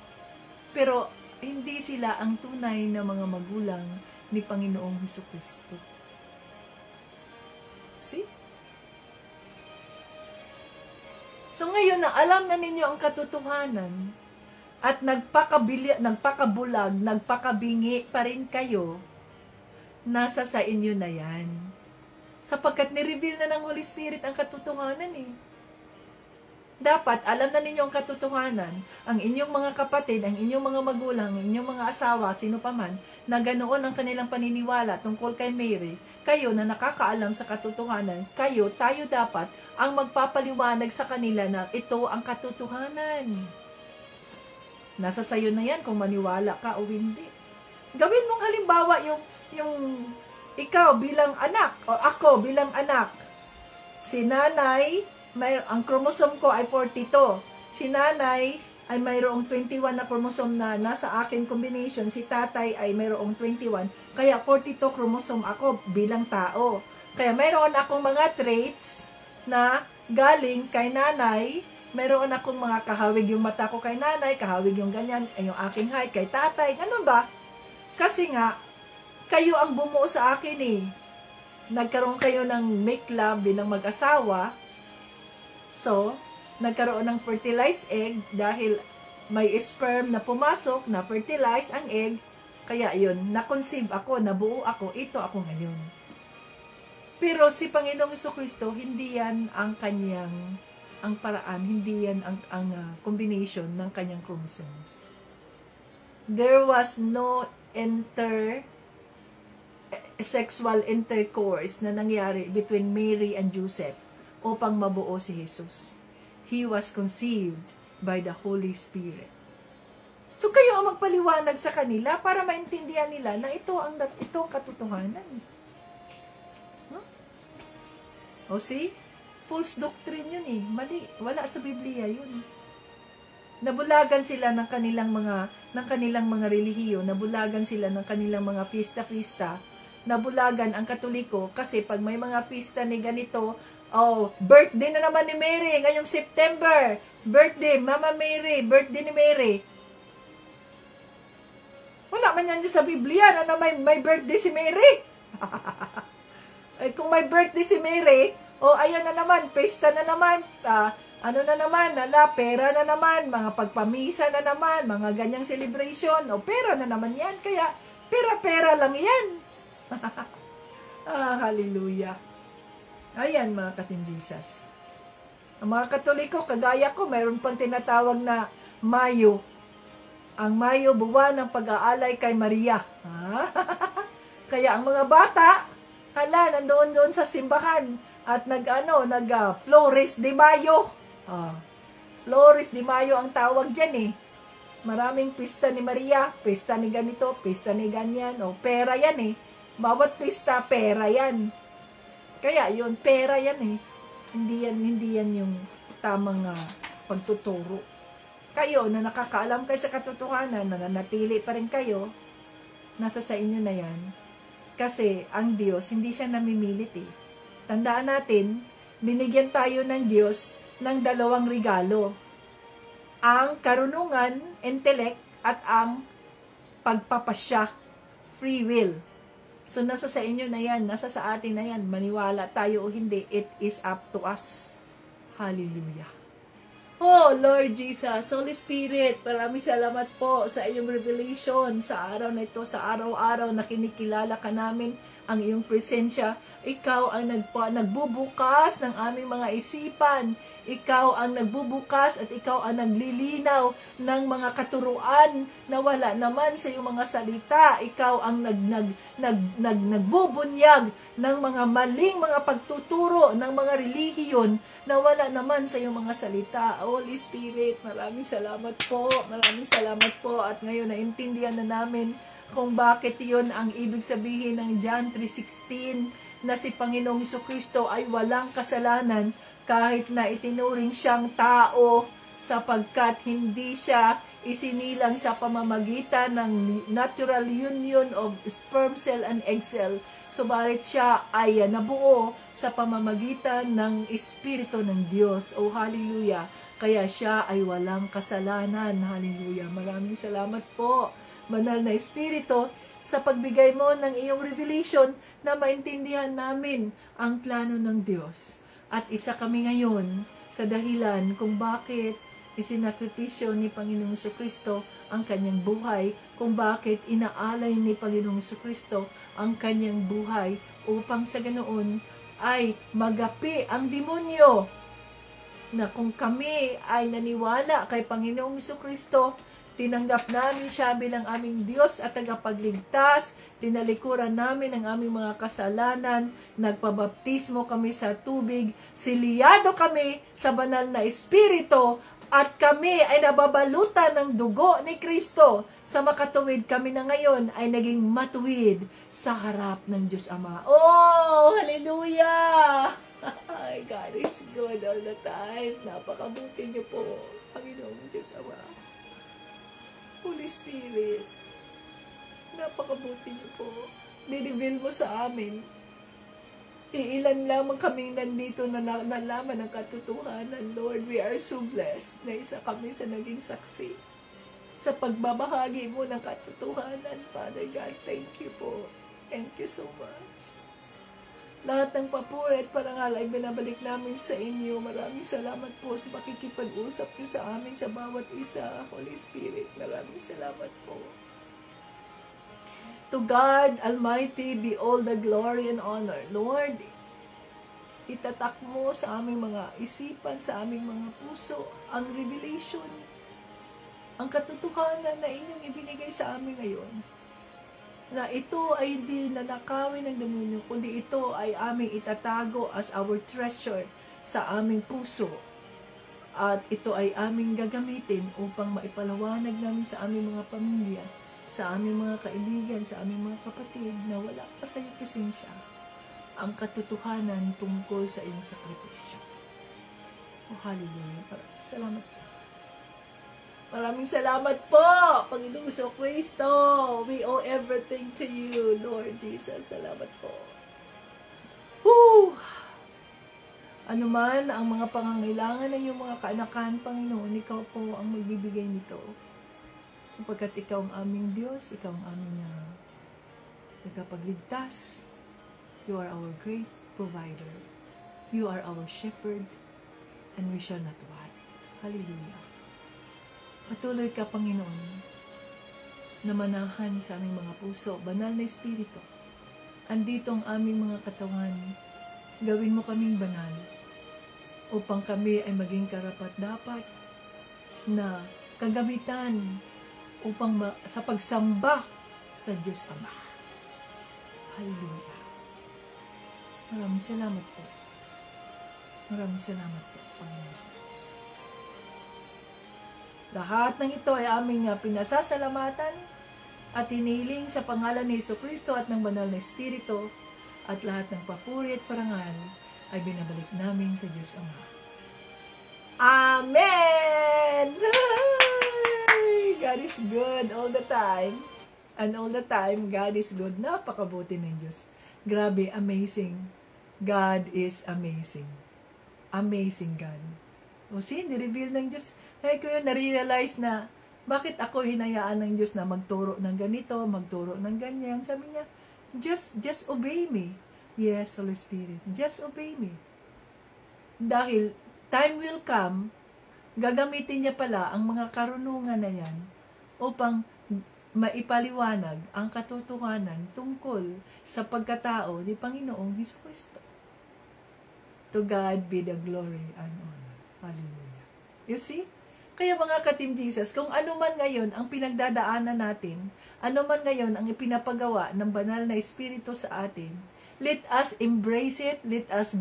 Pero hindi sila ang tunay na mga magulang ni Panginoong Hesukristo. See? So ngayon na alam na ninyo ang katotohanan at nagpakabulag, nagpakabingi pa rin kayo, nasa sa inyo na yan. Sapagkat ni-reveal na ng Holy Spirit ang katotohanan eh. Dapat, alam na ninyo ang katotohanan, ang inyong mga kapatid, ang inyong mga magulang, ang inyong mga asawa, sino pa man, na ganoon ang kanilang paniniwala tungkol kay Mary, kayo na nakakaalam sa katotohanan, tayo dapat ang magpapaliwanag sa kanila na ito ang katotohanan. Nasa sayo na yan kung maniwala ka o hindi. Gawin mong halimbawa yung ikaw bilang anak, o ako bilang anak. Si nanay, ang chromosome ko ay 42. Si nanay ay mayroong 21 na chromosome na nasa akin combination. Si tatay ay mayroong 21. Kaya 42 chromosome ako bilang tao. Kaya mayroon akong mga traits na galing kay nanay. Mayroon akong mga kahawig yung mata ko kay nanay, kahawig yung ganyan, yung aking height kay tatay. Ganun ba? Kasi nga, kayo ang bumuo sa akin eh. Nagkaroon kayo ng make love bilang mag-asawa. So, nagkaroon ng fertilized egg dahil may sperm na pumasok, na fertilize ang egg. Kaya yun, na-conceive ako, nabuo ako, ito ako ngayon. Pero si Panginoong Hesukristo, hindi yan ang kanyang, ang paraan, hindi yan ang combination ng kanyang chromosomes. There was no sexual intercourse na nangyari between Mary and Joseph upang mabuo si Jesus. He was conceived by the Holy Spirit. So kayo ang magpaliwanag sa kanila para maintindihan nila na ito ang katotohanan. Huh? O see? False doctrine yun eh. Mali. Wala sa Biblia yun. Nabulagan sila ng kanilang mga relihiyo, nabulagan sila ng kanilang mga fiesta-fiesta, nabulagan ang Katoliko kasi pag may mga fiesta ni ganito, birthday na naman ni Mary ngayong September, birthday, Mama Mary, birthday ni Mary. Wala man yan sa Biblia na may birthday si Mary. Kung may birthday si Mary, ayan na naman, fiesta na naman, ano na naman, pera na naman, mga pagpamisa na naman, mga ganyang celebration, pera na naman yan, kaya pera-pera lang yan. Hallelujah. Ayan mga ka-Team-Jesus. Ang mga Katoliko, kagaya ko, mayroon pang tinatawag na Mayo. Ang Mayo, buwan ng pag-aalay kay Maria. Kaya ang mga bata, nandoon sa simbahan at Flores de Mayo. Flores de Mayo ang tawag dyan eh. Maraming pista ni Maria, pista ni ganito, pista ni ganyan, pera yan eh. Bawat pista, pera yan. Kaya yun, pera yan eh. Hindi yan yung tamang pagtuturo. Kayo na nakakaalam kayo sa katotohanan, na nanatili pa rin kayo, nasa sa inyo na yan. Kasi ang Diyos, hindi siya namimilit eh. Tandaan natin, binigyan tayo ng Diyos ng dalawang regalo. Ang karunungan, intellect, at ang pagpapasya, free will. So, nasa sa inyo na yan, nasa sa atin na yan, maniwala tayo o hindi, it is up to us. Hallelujah. Oh, Lord Jesus, Holy Spirit, maraming salamat po sa iyong revelation sa araw na ito, sa araw-araw na kinikilala ka namin ang iyong presensya. Ikaw ang nagbubukas ng aming mga isipan. Ikaw ang nagbubukas at ikaw ang naglilinaw ng mga katuruan na wala naman sa iyong mga salita. Ikaw ang nagbubunyag ng mga maling mga pagtuturo ng mga relihiyon na wala naman sa iyong mga salita. Holy Spirit, maraming salamat po. Maraming salamat po. At ngayon naintindihan na namin kung bakit yon ang ibig sabihin ng John 3:16 na si Panginoong Hesukristo ay walang kasalanan kahit na itinuring siyang tao sapagkat hindi siya isinilang sa pamamagitan ng natural union of sperm cell and egg cell, subalit siya ay nabuo sa pamamagitan ng Espiritu ng Diyos. Oh, hallelujah! Kaya siya ay walang kasalanan. Hallelujah! Maraming salamat po. Banal na Espiritu, sa pagbigay mo ng iyong revelation na maintindihan namin ang plano ng Diyos. At isa kami ngayon sa dahilan kung bakit isinakripisyo ni Panginoong Jesucristo ang kanyang buhay, kung bakit inaalay ni Panginoong Jesucristo ang kanyang buhay upang sa ganoon ay magapi ang demonyo. Na kung kami ay naniwala kay Panginoong Jesucristo, tinanggap namin siya bilang aming Diyos at tagapagligtas, tinalikuran namin ang aming mga kasalanan, nagpabaptismo kami sa tubig, siliyado kami sa banal na Espiritu, at kami ay nababalutan ng dugo ni Kristo. Sa makatuwid kami na ngayon ay naging matuwid sa harap ng Diyos Ama. Oh, hallelujah! God is good all the time. Napakabuti niyo po, Panginoong Diyos Ama. Holy Spirit, napakabuti niyo po. Nireveal mo sa amin. Iilan lamang kaming nandito na nalaman ang katotohanan. Lord, we are so blessed na isa kami sa naging saksi sa pagbabahagi mo ng katotohanan. Father God, thank you po. Thank you so much. Lahat ng papuri at parangal ay binabalik namin sa inyo. Maraming salamat po sa pakikipag-usap niyo sa amin sa bawat isa. Holy Spirit, maraming salamat po. To God Almighty be all the glory and honor. Lord, itatak mo sa aming mga isipan, sa aming mga puso, ang revelation, ang katotohanan na inyong ibinigay sa amin ngayon. Na ito ay hindi nanakawin ng demonyo, kundi ito ay aming itatago as our treasure sa aming puso. At ito ay aming gagamitin upang maipalawanag namin sa aming mga pamilya, sa aming mga kaibigan, sa aming mga kapatid na wala pa sa iyo presensya, ang katotohanan tungkol sa iyong sakripisyo. Oh, hallelujah. Salamat po. Maraming salamat po, Panginoong Jesucristo. We owe everything to you, Lord Jesus. Salamat po. Woo! Ano man ang mga pangangailangan ng iyong mga kaanakan, Panginoon, ikaw po ang magbibigay nito. Sapagkat ikaw ang aming Diyos, ikaw ang aming tagapagligtas. You are our great provider. You are our shepherd, and we shall not want. Hallelujah. Patuloy ka, Panginoon, na manahan sa aming mga puso, banal na Espiritu. Andito ang aming mga katawan. Gawin mo kaming banal upang kami ay maging karapat-dapat na kagamitan upang sa pagsamba sa Diyos Ama. Hallelujah. Maraming salamat po. Maraming salamat po, Panginoon Jesus. Lahat ng ito ay aming pinasasalamatan at hinihiling sa pangalan ni Jesucristo at ng banal na Espiritu, at lahat ng papuri at parangal ay binabalik namin sa Diyos Ama. Amen! God is good all the time. And all the time, God is good. Napakabuti ng Diyos. Grabe, amazing. God is amazing. Amazing God. O see, nireveal ng Diyos. Kaya ko yun, na-realize na bakit ako hinayaan ng Diyos na magturo ng ganito, magturo ng ganyan. Sabi niya, just obey me. Yes, Holy Spirit, just obey me. Dahil time will come, gagamitin niya pala ang mga karunungan na yan upang maipaliwanag ang katotohanan tungkol sa pagkatao ni Panginoong Jesucristo. To God be the glory and honor. Hallelujah. You see? Kaya mga ka-Team Jesus, kung ano man ngayon ang pinagdadaanan natin, ano man ngayon ang ipinapagawa ng banal na Espiritu sa atin, let us embrace it, let us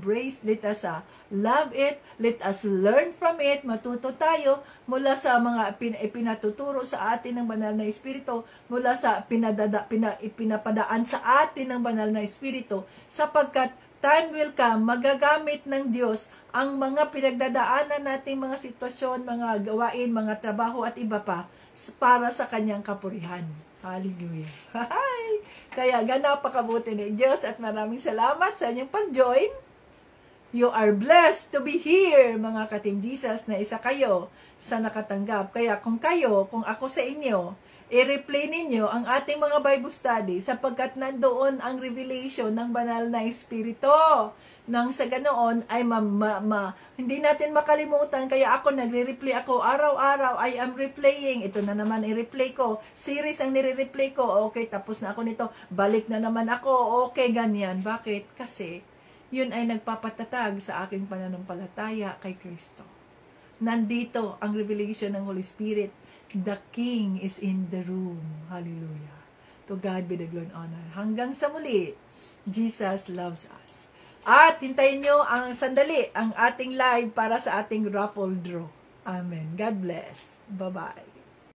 love it, let us learn from it, matuto tayo mula sa mga ipinatuturo sa atin ng banal na Espiritu, mula sa pinapadaan sa atin ng banal na Espiritu, sapagkat time will come, magagamit ng Diyos ang mga pinagdadaanan nating mga sitwasyon, mga gawain, mga trabaho at iba pa para sa kanyang kapurihan. Hallelujah. Kaya napakabuti ni Diyos at maraming salamat sa inyong pag-join. You are blessed to be here, mga ka-Team Jesus, na isa kayo sa nakatanggap. Kaya kung ako sa inyo, i-replay ninyo ang ating mga Bible study sapagkat nandoon ang revelation ng banal na Espiritu. Nang sa ganoon ay hindi natin makalimutan, kaya ako nagre-replay ako araw-araw. I am replaying. Ito na naman i-replay ko. Series ang nire-replay ko. Okay, tapos na ako nito. Balik na naman ako. Okay, ganyan. Bakit? Kasi yun ay nagpapatatag sa aking pananampalataya kay Kristo. Nandito ang revelation ng Holy Spirit. The King is in the room. Hallelujah. To God be the glory and honor. Hanggang sa muli, Jesus loves us. At hintayin nyo ang sandali, ang ating live para sa ating raffle draw. Amen. God bless. Bye-bye.